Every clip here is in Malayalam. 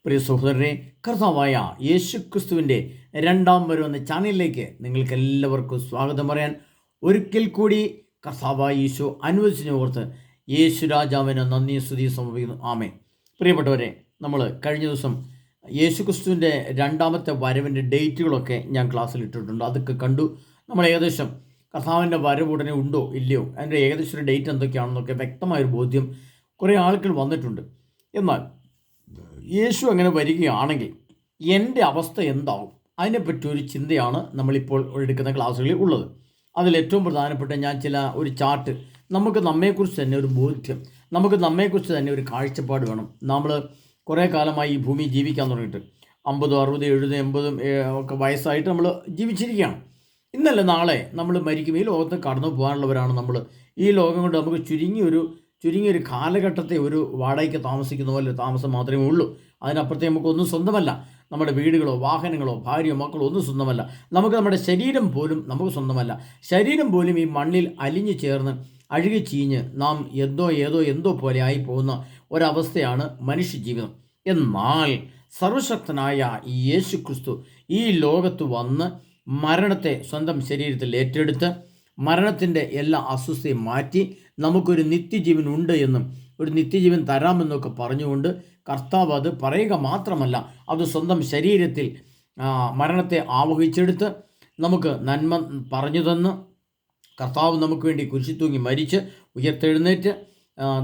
പ്രിയ സഹോദരരെ, കർത്താവായ യേശു ക്രിസ്തുവിൻ്റെ രണ്ടാം വരവെന്ന ചാനലിലേക്ക് നിങ്ങൾക്ക് എല്ലാവർക്കും സ്വാഗതം പറയാൻ ഒരിക്കൽ കൂടി കർത്താവായ യേശു അനുവദിച്ചതിനെ ഓർത്ത് യേശു രാജാവിന് നന്ദി സ്തുതി സമർപ്പിക്കുന്നു. ആമേൻ. പ്രിയപ്പെട്ടവരെ, നമ്മൾ കഴിഞ്ഞ ദിവസം യേശു ക്രിസ്തുവിൻ്റെ രണ്ടാമത്തെ വരവിൻ്റെ ഡേറ്റുകളൊക്കെ ഞാൻ ക്ലാസ്സിൽ ഇട്ടിട്ടുണ്ട്. അതൊക്കെ കണ്ടു. നമ്മൾ ഏകദേശം കർത്താവിൻ്റെ വരവ് ഉടനെ ഉണ്ടോ ഇല്ലയോ, അതിൻ്റെ ഏകദേശം ഒരു ഡേറ്റ് എന്തൊക്കെയാണെന്നൊക്കെ വ്യക്തമായൊരു ബോധ്യം കുറേ ആളുകൾ വന്നിട്ടുണ്ട്. എന്നാൽ യേശു അങ്ങനെ വരികയാണെങ്കിൽ എൻ്റെ അവസ്ഥ എന്താവും, അതിനെപ്പറ്റി ഒരു ചിന്തയാണ് നമ്മളിപ്പോൾ എടുക്കുന്ന ക്ലാസ്സുകളിൽ ഉള്ളത്. അതിലേറ്റവും പ്രധാനപ്പെട്ട ഞാൻ ഒരു ചാർട്ട്, നമുക്ക് നമ്മെക്കുറിച്ച് തന്നെ ഒരു ബോധ്യം, നമുക്ക് നമ്മെക്കുറിച്ച് തന്നെ ഒരു കാഴ്ചപ്പാട് വേണം. നമ്മൾ കുറേ കാലമായി ഈ ഭൂമി ജീവിക്കാൻ തുടങ്ങിയിട്ട് 50, 60, 70, 80 ഒക്കെ വയസ്സായിട്ട് നമ്മൾ ജീവിച്ചിരിക്കുകയാണ്. ഇന്നല്ല നാളെ നമ്മൾ മരിക്കും. ഈ ലോകത്ത് കടന്നു പോകാനുള്ളവരാണ് നമ്മൾ. ഈ ലോകം കൊണ്ട് നമുക്ക് ചുരുങ്ങിയൊരു കാലഘട്ടത്തെ ഒരു വാടകയ്ക്ക് താമസിക്കുന്ന പോലെ താമസം മാത്രമേ ഉള്ളൂ. അതിനപ്പുറത്തെ നമുക്കൊന്നും സ്വന്തമല്ല. നമ്മുടെ വീടുകളോ വാഹനങ്ങളോ ഭാര്യയോ മക്കളോ ഒന്നും സ്വന്തമല്ല. നമ്മുടെ ശരീരം പോലും നമുക്ക് സ്വന്തമല്ല. ശരീരം പോലും ഈ മണ്ണിൽ അലിഞ്ഞു ചേർന്ന് അഴുകി ചീഞ്ഞ് നാം എന്തോ പോലെ ആയി പോകുന്ന ഒരവസ്ഥയാണ് മനുഷ്യജീവിതം. എന്നാൽ സർവശക്തനായ ഈ യേശു ക്രിസ്തു ഈ ലോകത്ത് വന്ന് മരണത്തെ സ്വന്തം ശരീരത്തിൽ ഏറ്റെടുത്ത് മരണത്തിൻ്റെ എല്ലാ അസ്വസ്ഥയും മാറ്റി നമുക്കൊരു നിത്യജീവൻ ഉണ്ട് എന്നും ഒരു നിത്യജീവൻ തരാമെന്നൊക്കെ പറഞ്ഞുകൊണ്ട് കർത്താവ് അത് പറയുക മാത്രമല്ല, അത് സ്വന്തം ശരീരത്തിൽ മരണത്തെ ആവഹിച്ചെടുത്ത് നമുക്ക് നന്മ പറഞ്ഞു തന്ന് കർത്താവ് നമുക്ക് വേണ്ടി കുരിശിൽ തൂങ്ങി മരിച്ച് ഉയർത്തെഴുന്നേറ്റ്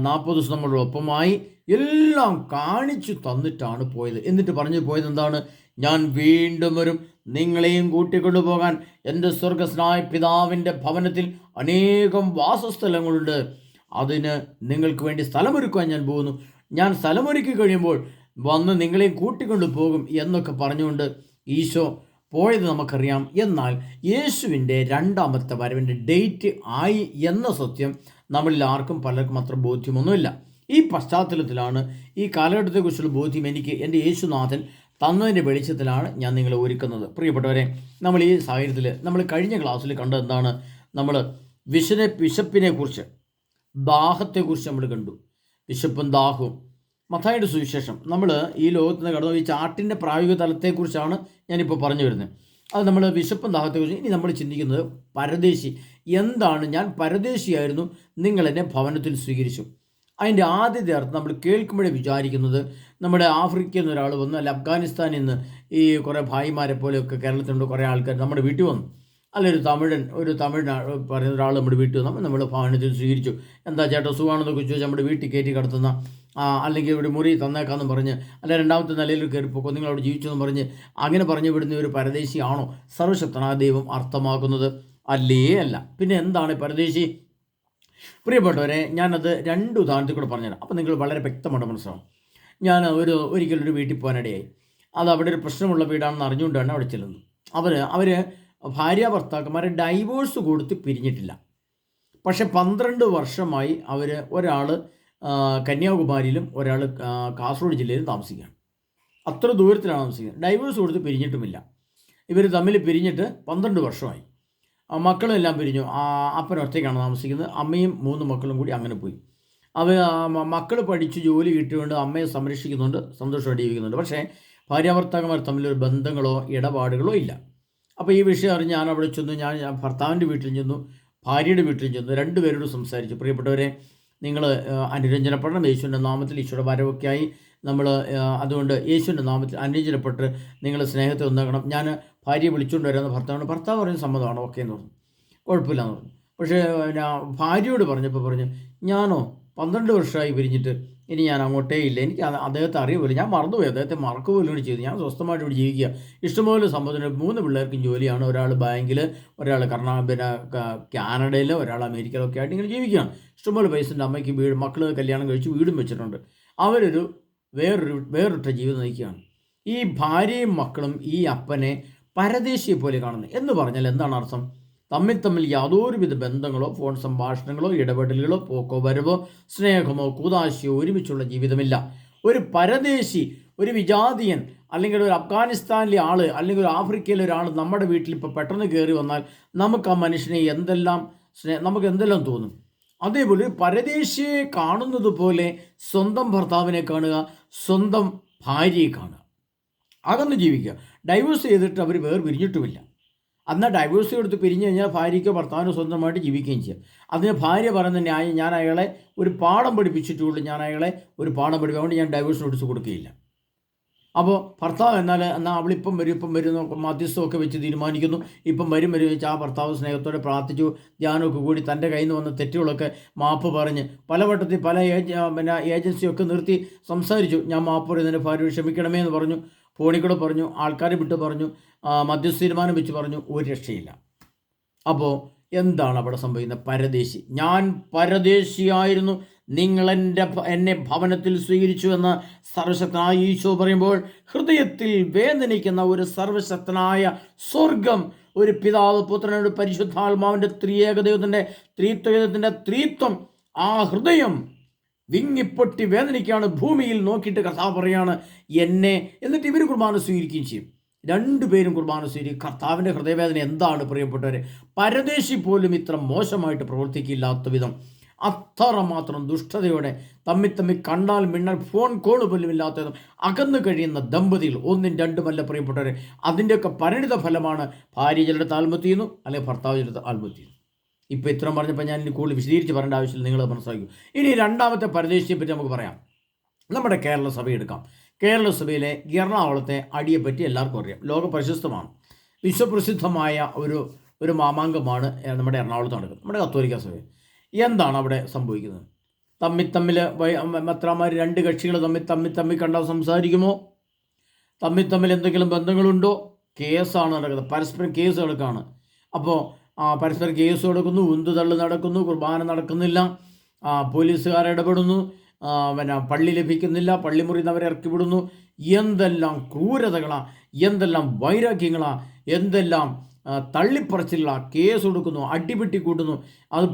40 ദിവസം നമ്മളുടെ ഒപ്പമായി എല്ലാം കാണിച്ചു തന്നിട്ടാണ് പോയത്. എന്നിട്ട് പറഞ്ഞു പോയത് എന്താണ്? ഞാൻ വീണ്ടും വരും, നിങ്ങളെയും കൂട്ടിക്കൊണ്ടു പോകാൻ എൻ്റെ സ്വർഗസ്നായ പിതാവിൻ്റെ ഭവനത്തിൽ അനേകം വാസസ്ഥലങ്ങളുണ്ട്, അതിന് നിങ്ങൾക്ക് വേണ്ടി സ്ഥലമൊരുക്കുവാൻ ഞാൻ പോകുന്നു, ഞാൻ സ്ഥലമൊരുക്കി കഴിയുമ്പോൾ വന്ന് നിങ്ങളെയും കൂട്ടിക്കൊണ്ടു പോകും എന്നൊക്കെ പറഞ്ഞുകൊണ്ട് ഈശോ പോയത് നമുക്കറിയാം. എന്നാൽ യേശുവിൻ്റെ രണ്ടാമത്തെ വരവിൻ്റെ ഡേറ്റ് ആയി എന്ന സത്യം നമ്മളിൽ ആർക്കും പലർക്കും അത്ര ബോധ്യമൊന്നുമില്ല. ഈ പശ്ചാത്തലത്തിലാണ്, ഈ കാലഘട്ടത്തെക്കുറിച്ചുള്ള ബോധ്യം എനിക്ക് എൻ്റെ യേശുനാഥൻ തന്നതിൻ്റെ വെളിച്ചത്തിലാണ് ഞാൻ നിങ്ങളെ ഒരുക്കുന്നത്. പ്രിയപ്പെട്ടവരെ, നമ്മൾ ഈ സാഹചര്യത്തിൽ നമ്മൾ കഴിഞ്ഞ ക്ലാസ്സിൽ കണ്ടത് എന്താണ്? നമ്മൾ വിശപ്പിനെ കുറിച്ച്, ദാഹത്തെക്കുറിച്ച് നമ്മൾ കണ്ടു. വിശപ്പും ദാഹവും. മത്തായിയുടെ സുവിശേഷം, നമ്മൾ ഈ ലോകത്ത് നിന്ന് കടന്നു ഈ ചാർട്ടിൻ്റെ പ്രായോഗിക തലത്തെക്കുറിച്ചാണ് ഞാനിപ്പോൾ പറഞ്ഞു വരുന്നത്. അത് നമ്മൾ വിശപ്പും ദാഹത്തെക്കുറിച്ച്. ഇനി നമ്മൾ ചിന്തിക്കുന്നത് പരദേശി എന്താണ്. ഞാൻ പരദേശിയായിരുന്നു, നിങ്ങളെന്നെ ഭവനത്തിൽ സ്വീകരിച്ചു. അതിൻ്റെ ആദ്യത്തെ അർത്ഥം നമ്മൾ കേൾക്കുമ്പോഴേ വിചാരിക്കുന്നത് നമ്മുടെ ആഫ്രിക്കയിൽ നിന്ന് ഒരാൾ വന്നു, അല്ല അഫ്ഗാനിസ്ഥാനിൽ നിന്ന് ഈ കുറേ ഭായിമാരെ പോലെയൊക്കെ കേരളത്തിലുണ്ട് കുറേ ആൾക്കാർ നമ്മുടെ വീട്ടിൽ വന്നു, അല്ല ഒരു തമിഴ് പറയുന്ന ഒരാൾ നമ്മുടെ വീട്ടിൽ വന്നു, നമ്മൾ ഭവനത്തിൽ സ്വീകരിച്ചു. എന്താ ചേട്ടാ സുഖമാണെന്നൊക്കെ ചോദിച്ചാൽ നമ്മുടെ വീട്ടിൽ കയറ്റി കിടത്തുന്ന, അല്ലെങ്കിൽ ഇവിടെ മുറി തന്നേക്കാമെന്ന് പറഞ്ഞ്, അല്ല രണ്ടാമത്തെ നിലയിൽ കയറിപ്പോക്കോ നിങ്ങൾ അവിടെ ജീവിച്ചെന്ന് പറഞ്ഞ് അങ്ങനെ പറഞ്ഞു വിടുന്ന ഒരു പരദേശിയാണോ സർവശക്തനായ ദൈവം അർത്ഥമാക്കുന്നത്? അല്ല. പിന്നെ എന്താണ് പരദേശി? പ്രിയപ്പെട്ടവരെ, ഞാനത് 2 ഉദാഹരണത്തിൽ കൂടെ പറഞ്ഞുതരാം. അപ്പോൾ നിങ്ങൾ വളരെ വ്യക്തമായിട്ട് മനസ്സിലാവും. ഞാൻ ഒരിക്കലൊരു വീട്ടിൽ പോകാനിടയായി. അത് അവിടെ ഒരു പ്രശ്നമുള്ള വീടാണെന്ന് അറിഞ്ഞുകൊണ്ടാണ് അവിടെ ചെല്ലുന്നത്. അവർ ഭാര്യ ഭർത്താക്കന്മാരെ ഡൈവോഴ്സ് കൊടുത്ത് പിരിഞ്ഞിട്ടില്ല. പക്ഷെ 12 വർഷമായി ഒരാൾ കന്യാകുമാരിയിലും ഒരാൾ കാസർഗോഡ് ജില്ലയിലും താമസിക്കുകയാണ്. അത്ര ദൂരത്തിലാണ് താമസിക്കുന്നത്. ഡൈവോഴ്സ് കൊടുത്ത് പിരിഞ്ഞിട്ടുമില്ല. ഇവർ തമ്മിൽ പിരിഞ്ഞിട്ട് 12 വർഷമായി. മക്കളെല്ലാം പിരിഞ്ഞു. അപ്പൻ ഒറ്റയ്ക്കാണ് താമസിക്കുന്നത്. അമ്മയും 3 മക്കളും കൂടി അങ്ങനെ പോയി. മക്കൾ പഠിച്ച് ജോലി കിട്ടിയുകൊണ്ട് അമ്മയെ സംരക്ഷിക്കുന്നുണ്ട്, സന്തോഷമായിട്ട് ജീവിക്കുന്നുണ്ട്. പക്ഷേ ഭാര്യാഭർത്താക്കന്മാർ തമ്മിലൊരു ബന്ധങ്ങളോ ഇടപാടുകളോ ഇല്ല. അപ്പോൾ ഈ വിഷയം അറിഞ്ഞ് ഞാൻ അവിടെ ചെന്നു. ഞാൻ ഭർത്താവിൻ്റെ വീട്ടിൽ ചെന്നു, ഭാര്യയുടെ വീട്ടിൽ ചെന്നു, 2 പേരോട് സംസാരിച്ചു. പ്രിയപ്പെട്ടവരെ, നിങ്ങൾ അനുരഞ്ജനപ്പെടണം. യേശുവിൻ്റെ നാമത്തിൽ, ഈശോയുടെ വരവൊക്കെയായി നമ്മൾ അതുകൊണ്ട് യേശുവിൻ്റെ നാമത്തിൽ അനുരഞ്ജനപ്പെട്ട് നിങ്ങൾ സ്നേഹത്തെ ഒന്നാക്കണം. ഞാൻ ഭാര്യയെ വിളിച്ചുകൊണ്ട് വരാമെന്ന് ഭർത്താവ് പറഞ്ഞ് സമ്മതമാണോ? ഓക്കെ എന്ന് പറഞ്ഞു. കുഴപ്പമില്ലെന്ന് പറഞ്ഞു. പക്ഷേ ഭാര്യയോട് പറഞ്ഞു ഞാനോ 12 വർഷമായി പിരിഞ്ഞിട്ട് ഇനി ഞാൻ അങ്ങോട്ടേ ഇല്ല, എനിക്ക് അദ്ദേഹത്തെ അറിയുമല്ലോ, ഞാൻ മറന്നുപോയി, അദ്ദേഹത്തെ മറക്കുപോലും കൂടി ചെയ്തു, ഞാൻ സ്വസ്ഥമായിട്ട് ഇവിടെ ജീവിക്കുക, ഇഷ്ടംപോലെ സമ്പത്തിന് 3 പിള്ളേർക്കും ജോലിയാണ്, ഒരാൾ ബാങ്കിൽ, ഒരാൾ കാനഡയിൽ, ഒരാൾ അമേരിക്കയിലൊക്കെ ആയിട്ട് ഇങ്ങനെ ജീവിക്കുകയാണ്. ഇഷ്ടംപോലെ പൈസൻ്റെ അമ്മയ്ക്ക് വീട്, മക്കൾ കല്യാണം കഴിച്ച് വീടും വെച്ചിട്ടുണ്ട്. അവരൊരു വേറൊരു ജീവിതം നയിക്കുകയാണ്. ഈ ഭാര്യയും മക്കളും ഈ അപ്പനെ പരദേശിയെ പോലെ കാണുന്നത് എന്ന് പറഞ്ഞാൽ എന്താണ് അർത്ഥം? തമ്മിൽ യാതൊരുവിധ ബന്ധങ്ങളോ ഫോൺ സംഭാഷണങ്ങളോ ഇടപെടലുകളോ പോക്കോ വരവോ സ്നേഹമോ കൂതാശയോ ഒരുമിച്ചുള്ള ജീവിതമില്ല. ഒരു പരദേശി, ഒരു വിജാതീയൻ, അല്ലെങ്കിൽ ഒരു അഫ്ഗാനിസ്ഥാനിലെ ആൾ, അല്ലെങ്കിൽ ഒരു ആഫ്രിക്കയിലെ ഒരാൾ നമ്മുടെ വീട്ടിൽ ഇപ്പോൾ പെട്ടെന്ന് കയറി വന്നാൽ നമുക്ക് ആ മനുഷ്യനെ നമുക്ക് എന്തെല്ലാം തോന്നും. അതേപോലെ പരദേശിയെ കാണുന്നത് പോലെ സ്വന്തം ഭർത്താവിനെ കാണുക, സ്വന്തം ഭാര്യയെ കാണുക, അകന്ന് ജീവിക്കുക. ഡൈവേഴ്സ് ചെയ്തിട്ട് അവർ പിരിഞ്ഞിട്ടുമില്ല. എന്നാൽ ഡൈവേഴ്സ് കൊടുത്ത് പിരിഞ്ഞു കഴിഞ്ഞാൽ ഭാര്യയ്ക്കോ ഭർത്താവിനോ സ്വന്തമായിട്ട് ജീവിക്കുകയും ചെയ്യാം. അതിന് ഭാര്യ പറയുന്ന ന്യായം, ഞാൻ അയാളെ ഒരു പാഠം പഠിപ്പിച്ചിട്ടുള്ളൂ, ഞാൻ അയാളെ ഒരു പാഠം പഠിപ്പിക്കും, അതുകൊണ്ട് ഞാൻ ഡൈവേഴ്സ് നോട്ടീസ് കൊടുക്കുകയില്ല. അപ്പോൾ ഭർത്താവ് എന്നാൽ അവളിപ്പം വരും മധ്യസ്ഥമൊക്കെ വെച്ച് തീരുമാനിക്കുന്നു, ഇപ്പം വരും വെച്ച് ആ ഭർത്താവ് സ്നേഹത്തോടെ പ്രാർത്ഥിച്ചു, ധ്യാനമൊക്കെ കൂടി തൻ്റെ കയ്യിൽ നിന്ന് വന്ന തെറ്റുകളൊക്കെ മാപ്പ് പറഞ്ഞ് പലവട്ടത്തിൽ പല ഏജൻസിയൊക്കെ നിർത്തി സംസാരിച്ചു, ഞാൻ മാപ്പ് പറയുന്നതിൻ്റെ ഭാര്യ ക്ഷമിക്കണമേ എന്ന് പറഞ്ഞു, ഫോണിൽ കൂടെ പറഞ്ഞു, ആൾക്കാരെ വിട്ട് പറഞ്ഞു, മധ്യസ്ഥ തീരുമാനം വെച്ച് പറഞ്ഞു, ഒരു രക്ഷയില്ല. അപ്പോൾ എന്താണ് അവിടെ സംഭവിക്കുന്നത്? പരദേശി. ഞാൻ പരദേശിയായിരുന്നു, നിങ്ങൾ എന്നെ ഭവനത്തിൽ സ്വീകരിച്ചു എന്ന് സർവശക്തനായ ഈശോ പറയുമ്പോൾ ഹൃദയത്തിൽ വേദനിക്കുന്ന ഒരു സർവശക്തനായ സ്വർഗം, ഒരു പിതാവ് പുത്രനോട് പരിശുദ്ധാത്മാവിൻ്റെ ത്രിത്വത്തിന്റെ ത്രിത്വം, ആ ഹൃദയം വിങ്ങിപ്പൊട്ടി വേദനിക്കുകയാണ്. ഭൂമിയിൽ നോക്കിയിട്ട് കർത്താവ് പറയാണ് എന്നെ, എന്നിട്ട് ഇവർ കുർബാന സ്വീകരിക്കുകയും ചെയ്യും. രണ്ടുപേരും കുർബാന സ്വീകരിക്കും. കർത്താവിൻ്റെ ഹൃദയവേദന എന്താണ് പ്രിയപ്പെട്ടവരെ? പരദേശി പോലും ഇത്ര മോശമായിട്ട് പ്രവർത്തിക്കില്ലാത്ത വിധം അത്രമാത്രം ദുഷ്ടതയോടെ തമ്മിൽ കണ്ടാൽ മിന്നൽ ഫോൺ കോൾ പോലും ഇല്ലാത്ത വിധം അകന്നു കഴിയുന്ന ദമ്പതികൾ ഒന്നും രണ്ടുമല്ല പ്രിയപ്പെട്ടവരെ. അതിൻ്റെയൊക്കെ പരിണിത ഫലമാണ് ഭാര്യ ചിലരുടെ ആത്മഹത്യ ചെയ്യുന്നു, അല്ലെങ്കിൽ ഭർത്താവ് ചിലരുടെ ആത്മഹത്യ ചെയ്യുന്നു. ഇപ്പോൾ ഇത്രയും പറഞ്ഞപ്പോൾ ഞാൻ ഇനി കൂടുതൽ വിശദീകരിച്ച് പറയേണ്ട ആവശ്യമില്ല, നിങ്ങൾ മനസ്സിലാക്കും. ഇനി രണ്ടാമത്തെ പരദേശിയെ പറ്റി നമുക്ക് പറയാം. നമ്മുടെ കേരള സഭ എടുക്കാം. കേരള സഭയിലെ എറണാകുളത്തെ അടിയെപ്പറ്റി എല്ലാവർക്കും അറിയാം, ലോക പ്രശസ്തമാണ്, വിശ്വപ്രസിദ്ധമായ ഒരു മാമാങ്കമാണ് നമ്മുടെ എറണാകുളത്ത് നടക്കുന്നത്, നമ്മുടെ കത്തോലിക്ക സഭയിൽ. എന്താണ് അവിടെ സംഭവിക്കുന്നത്? തമ്മിൽ മെത്രാന്മാർ രണ്ട് കക്ഷികൾ തമ്മിൽ കണ്ടാൽ സംസാരിക്കുമോ? തമ്മിൽ എന്തെങ്കിലും ബന്ധങ്ങളുണ്ടോ? കേസാണ് നടക്കുന്നത്, പരസ്പരം കേസ് നടക്കുകയാണ്. അപ്പോൾ പരസ്പരം കേസ് കൊടുക്കുന്നു, ഉന്തുതള്ളു നടക്കുന്നു, കുർബാന നടക്കുന്നില്ല, പോലീസുകാർ ഇടപെടുന്നു, പള്ളി ലഭിക്കുന്നില്ല, പള്ളിമുറിയിൽ നിന്ന് അവരെ ഇറക്കി വിടുന്നു. എന്തെല്ലാം ക്രൂരതകളാണ്, എന്തെല്ലാം വൈരാഗ്യങ്ങളാണ്, എന്തെല്ലാം തള്ളിപ്പറച്ചിലാണ്, കേസ് കൊടുക്കുന്നു, അടിപിട്ടി കൂട്ടുന്നു. അത്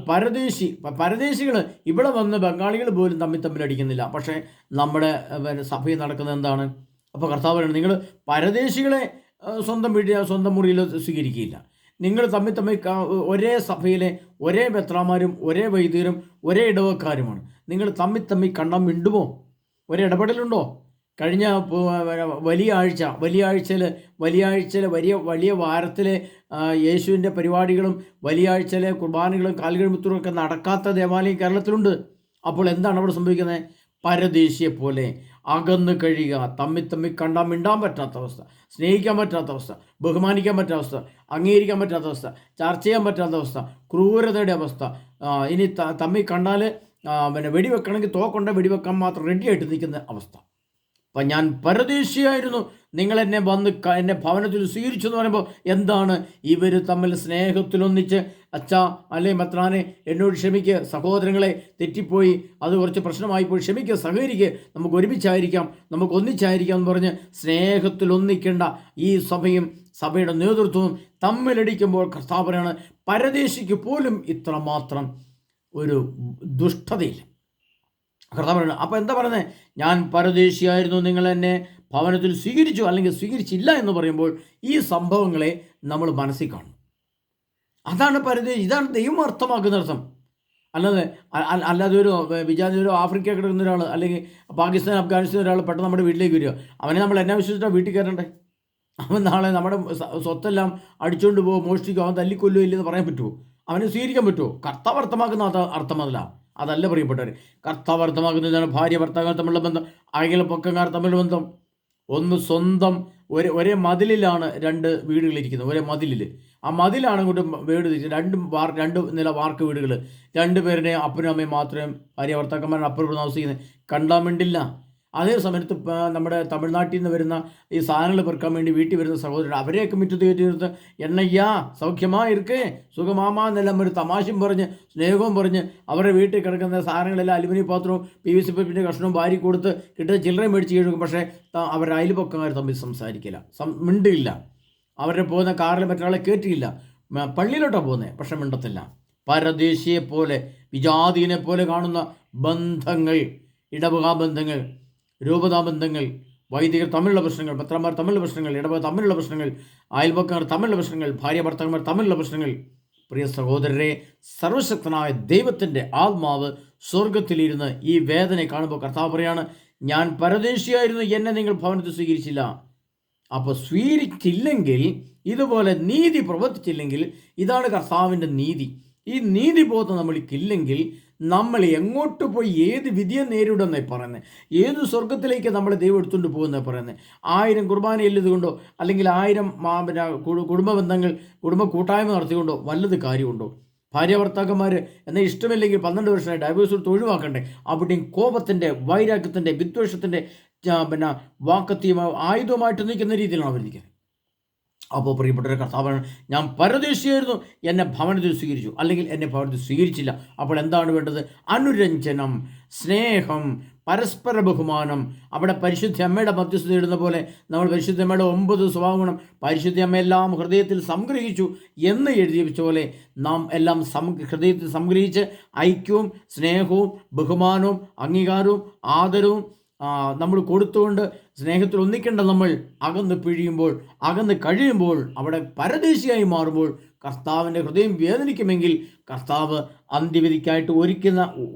പരദേശികൾ ഇവിടെ വന്ന് ബംഗാളികൾ പോലും തമ്മിൽ അടിക്കുന്നില്ല. പക്ഷേ നമ്മുടെ സഭയിൽ നടക്കുന്നത് എന്താണ്? അപ്പോൾ കർത്താവ് പറയുന്നത്, നിങ്ങൾ പരദേശികളെ സ്വന്തം വീട്ടിൽ സ്വന്തം മുറിയിൽ സ്വീകരിക്കുകയില്ല. നിങ്ങൾ തമ്മിൽ ഒരേ സഭയിലെ ഒരേ മെത്രാന്മാരും ഒരേ വൈദികരും ഒരേ ഇടവക്കാരുമാണ്. നിങ്ങൾ തമ്മിൽ കണ്ടാൽ മിണ്ടുമോ? ഒരിടപെടലുണ്ടോ? കഴിഞ്ഞ വലിയ ആഴ്ചയിൽ വലിയ വാരത്തിലെ യേശുവിൻ്റെ പരിപാടികളും വലിയ ആഴ്ചയിലെ കുർബാനകളും കാൽകഴുമുത്തറും ഒക്കെ നടക്കാത്ത ദേവാലയം കേരളത്തിലുണ്ട്. അപ്പോൾ എന്താണ് അവിടെ സംഭവിക്കുന്നത്? പരദേശിയെ പോലെ അകന്ന് കഴിയുക, തമ്മിൽ കണ്ടാൽ മിണ്ടാൻ പറ്റാത്ത അവസ്ഥ, സ്നേഹിക്കാൻ പറ്റാത്ത അവസ്ഥ, ബഹുമാനിക്കാൻ പറ്റാത്ത അവസ്ഥ, അംഗീകരിക്കാൻ പറ്റാത്ത അവസ്ഥ, ചർച്ച ചെയ്യാൻ പറ്റാത്ത അവസ്ഥ, ക്രൂരതയുടെ അവസ്ഥ. ഇനി തമ്മിൽ കണ്ടാൽ വെടിവെക്കണമെങ്കിൽ തോക്കൊണ്ട് വെടിവെക്കാൻ മാത്രം റെഡിയായിട്ട് നിൽക്കുന്ന അവസ്ഥ. അപ്പം ഞാൻ പരദേശിയായിരുന്നു, നിങ്ങൾ എന്നെ ഭവനത്തിൽ സ്വീകരിച്ചു എന്ന് പറയുമ്പോൾ എന്താണ്? ഇവർ തമ്മിൽ സ്നേഹത്തിലൊന്നിച്ച്, അച്ഛാ അല്ലേ മെത്രാനെ എന്നോട് ക്ഷമിക്കുക, സഹോദരങ്ങളെ തെറ്റിപ്പോയി, അത് കുറച്ച് പ്രശ്നമായിപ്പോയി, ക്ഷമിക്കുക, സഹകരിക്കുക, നമുക്ക് ഒരുമിച്ചായിരിക്കാം, നമുക്ക് ഒന്നിച്ചായിരിക്കാം എന്ന് പറഞ്ഞ് സ്നേഹത്തിലൊന്നിക്കേണ്ട ഈ സഭയും സഭയുടെ നേതൃത്വവും തമ്മിലടിക്കുമ്പോൾ കർത്താവ് പറയാണ്, പരദേശിക്ക് പോലും ഇത്രമാത്രം ഒരു ദുഷ്ടതയില്ല. കർത്താവ് പറയുന്നത്. അപ്പോൾ എന്താ പറയുന്നത്? ഞാൻ പരദേശിയായിരുന്നു, നിങ്ങൾ എന്നെ ഭവനത്തിൽ സ്വീകരിച്ചു അല്ലെങ്കിൽ സ്വീകരിച്ചില്ല എന്ന് പറയുമ്പോൾ ഈ സംഭവങ്ങളെ നമ്മൾ മനസ്സിൽ കാണും. അതാണ് പരദേശി, ഇതാണ് ദൈവം അർത്ഥമാക്കുന്ന അർത്ഥം. അല്ലാതെ ഒരു വിചാരിച്ച ഒരു ആഫ്രിക്ക കിടക്കുന്ന ഒരാൾ അല്ലെങ്കിൽ പാകിസ്ഥാൻ അഫ്ഗാനിസ്ഥാൻ ഒരാൾ പെട്ടെന്ന് നമ്മുടെ വീട്ടിലേക്ക് വരിക, അവനെ നമ്മൾ എന്നാ വിശ്വസിച്ചിട്ടാണ് വീട്ടിൽ കയറണ്ടേ? അവൻ നാളെ നമ്മുടെ സ്വത്തെല്ലാം അടിച്ചുകൊണ്ട് പോകും, മോഷ്ടിക്കും, അവൻ തല്ലിക്കൊല്ലോ ഇല്ലെന്ന് പറയാൻ പറ്റുമോ? അവനെ സ്വീകരിക്കാൻ പറ്റുമോ? കർത്താവ് അർത്ഥമാക്കുന്ന അർത്ഥമല്ല, അതല്ല പ്രിയപ്പെട്ടവർ. കർത്താവ് അർത്ഥമാക്കുന്നതാണ് ഭാര്യ ഭർത്താക്കൾ തമ്മിലുള്ള ബന്ധം, അയൽപക്കക്കാർ തമ്മിലുള്ള ബന്ധം. ഒന്ന് സ്വന്തം ഒരേ മതിലിലാണ് രണ്ട് വീടുകളിരിക്കുന്നത്, ഒരേ മതിലിൽ. ആ മതിലാണ് അങ്ങോട്ട് വീട് തിരിച്ചത്, രണ്ട് നില വാർക്ക് വീടുകൾ, രണ്ടുപേരുടെ അപ്പനും അമ്മയും മാത്രമേ ഭാര്യ ഭർത്താക്കന്മാരുടെ അപ്പുറം താമസിക്കുന്നത്, കണ്ടാൻ വേണ്ടില്ല. അതേ സമയത്ത് നമ്മുടെ തമിഴ്നാട്ടിൽ നിന്ന് വരുന്ന ഈ സാധനങ്ങൾ പെറുക്കാൻ വേണ്ടി വീട്ടിൽ വരുന്ന സഹോദരൻ, അവരെയൊക്കെ മുറ്റത്ത് കയറ്റി നിർത്ത്, എണ്ണയ്യാ സൗഖ്യമാ ഇരിക്കേ സുഖമാമാ എന്നെല്ലാം ഒരു തമാശയും പറഞ്ഞ് സ്നേഹവും പറഞ്ഞ് അവരുടെ വീട്ടിൽ കിടക്കുന്ന സാധനങ്ങളെല്ലാം അലുമിനിയം പാത്രവും PVC പൈപ്പിൻ്റെ കഷ്ണവും വാരി കൊടുത്ത് കിട്ടുന്ന ചില്ലറയും മേടിച്ച് കഴിക്കും. പക്ഷേ അവരുടെ അയൽപക്കക്കാർ തമ്മിൽ സംസാരിക്കില്ല, മിണ്ടില്ല. അവരുടെ പോകുന്ന കാറിൽ മറ്റൊരാളെ കയറ്റിയില്ല, പള്ളിയിലോട്ടാണ് പോകുന്നത്, പക്ഷെ മിണ്ടത്തില്ല. പരദേശിയെ പോലെ വിജാതിയെ പോലെ കാണുന്ന ബന്ധങ്ങൾ, ഇടവകാ ബന്ധങ്ങൾ, രൂപതാബന്ധങ്ങൾ, വൈദികർ തമ്മിലുള്ള പ്രശ്നങ്ങൾ, മെത്രാന്മാർ തമ്മിലുള്ള പ്രശ്നങ്ങൾ, ഇടവക തമ്മിലുള്ള പ്രശ്നങ്ങൾ, അയൽപക്കർ തമ്മിലുള്ള പ്രശ്നങ്ങൾ, ഭാര്യ ഭർത്താക്കന്മാർ തമ്മിലുള്ള പ്രശ്നങ്ങൾ. പ്രിയ സഹോദരരെ, സർവശക്തനായ ദൈവത്തിൻ്റെ ആത്മാവ് സ്വർഗത്തിലിരുന്ന് ഈ വേദന കാണുമ്പോൾ കർത്താവ് പറയാണ്, ഞാൻ പരദേശിയായിരുന്നു, എന്നെ നിങ്ങൾ ഭവനത്തിൽ സ്വീകരിച്ചില്ല. അപ്പോൾ സ്വീകരിച്ചില്ലെങ്കിൽ, ഇതുപോലെ നീതി പ്രവർത്തിച്ചില്ലെങ്കിൽ, ഇതാണ് കർത്താവിൻ്റെ നീതി. ഈ നീതിബോധം നമ്മൾക്കില്ലെങ്കിൽ നമ്മൾ എങ്ങോട്ട് പോയി ഏത് വിധിയെ നേരിടുമെന്നാണ് പറയുന്നത്. ഏത് സ്വർഗത്തിലേക്ക് നമ്മളെ ദൈവം എടുത്തുകൊണ്ട് പോകുന്നതാണ് പറയുന്നത്. 1000 കുർബാന ഇല്ലതുകൊണ്ടോ അല്ലെങ്കിൽ 1000 കുടുംബ ബന്ധങ്ങൾ, കുടുംബ കൂട്ടായ്മ നടത്തിക്കൊണ്ടോ വല്ലത് കാര്യമുണ്ടോ? ഭാര്യ ഭർത്താക്കന്മാർ എന്നാൽ ഇഷ്ടമില്ലെങ്കിൽ 12 വർഷമായി ഡൈവേഴ്സ് കൊടുത്ത് ഒഴിവാക്കണ്ടേ? അവിടെയും കോപത്തിൻ്റെ, വൈരാഗ്യത്തിൻ്റെ, വിദ്വേഷത്തിൻ്റെ വാക്കത്തെയും ആയുധമായിട്ട് നിൽക്കുന്ന രീതിയിലാണ് അവർ നിൽക്കുന്നത്. അപ്പോൾ പ്രിയപ്പെട്ടവരെ, കർത്താവാണ്, ഞാൻ പരദേശിയായിരുന്നു, എന്നെ ഭവനത്തിൽ സ്വീകരിച്ചു, അല്ലെങ്കിൽ എന്നെ ഭവനത്തിൽ സ്വീകരിച്ചില്ല. അപ്പോൾ എന്താണ് വേണ്ടത്? അനുരഞ്ജനം, സ്നേഹം, പരസ്പര ബഹുമാനം. അവിടെ പരിശുദ്ധ അമ്മയുടെ മധ്യസ്ഥത ഇടുന്ന പോലെ നമ്മൾ പരിശുദ്ധ അമ്മയുടെ 9 സ്വഭാവഗുണം പരിശുദ്ധ അമ്മയെല്ലാം ഹൃദയത്തിൽ സംഗ്രഹിച്ചു എന്ന് എഴുതി വെച്ച പോലെ നാം എല്ലാം ഹൃദയത്തിൽ സംഗ്രഹിച്ച് ഐക്യവും സ്നേഹവും ബഹുമാനവും അംഗീകാരവും ആദരവും നമ്മൾ കൊടുത്തുകൊണ്ട് സ്നേഹത്തിൽ ഒന്നിക്കേണ്ട നമ്മൾ അകന്ന് കഴിയുമ്പോൾ അവിടെ പരദേശിയായി മാറുമ്പോൾ കർത്താവിൻ്റെ ഹൃദയം വേദനിക്കുമെങ്കിൽ കർത്താവ് അന്ത്യവിധിക്കായിട്ട്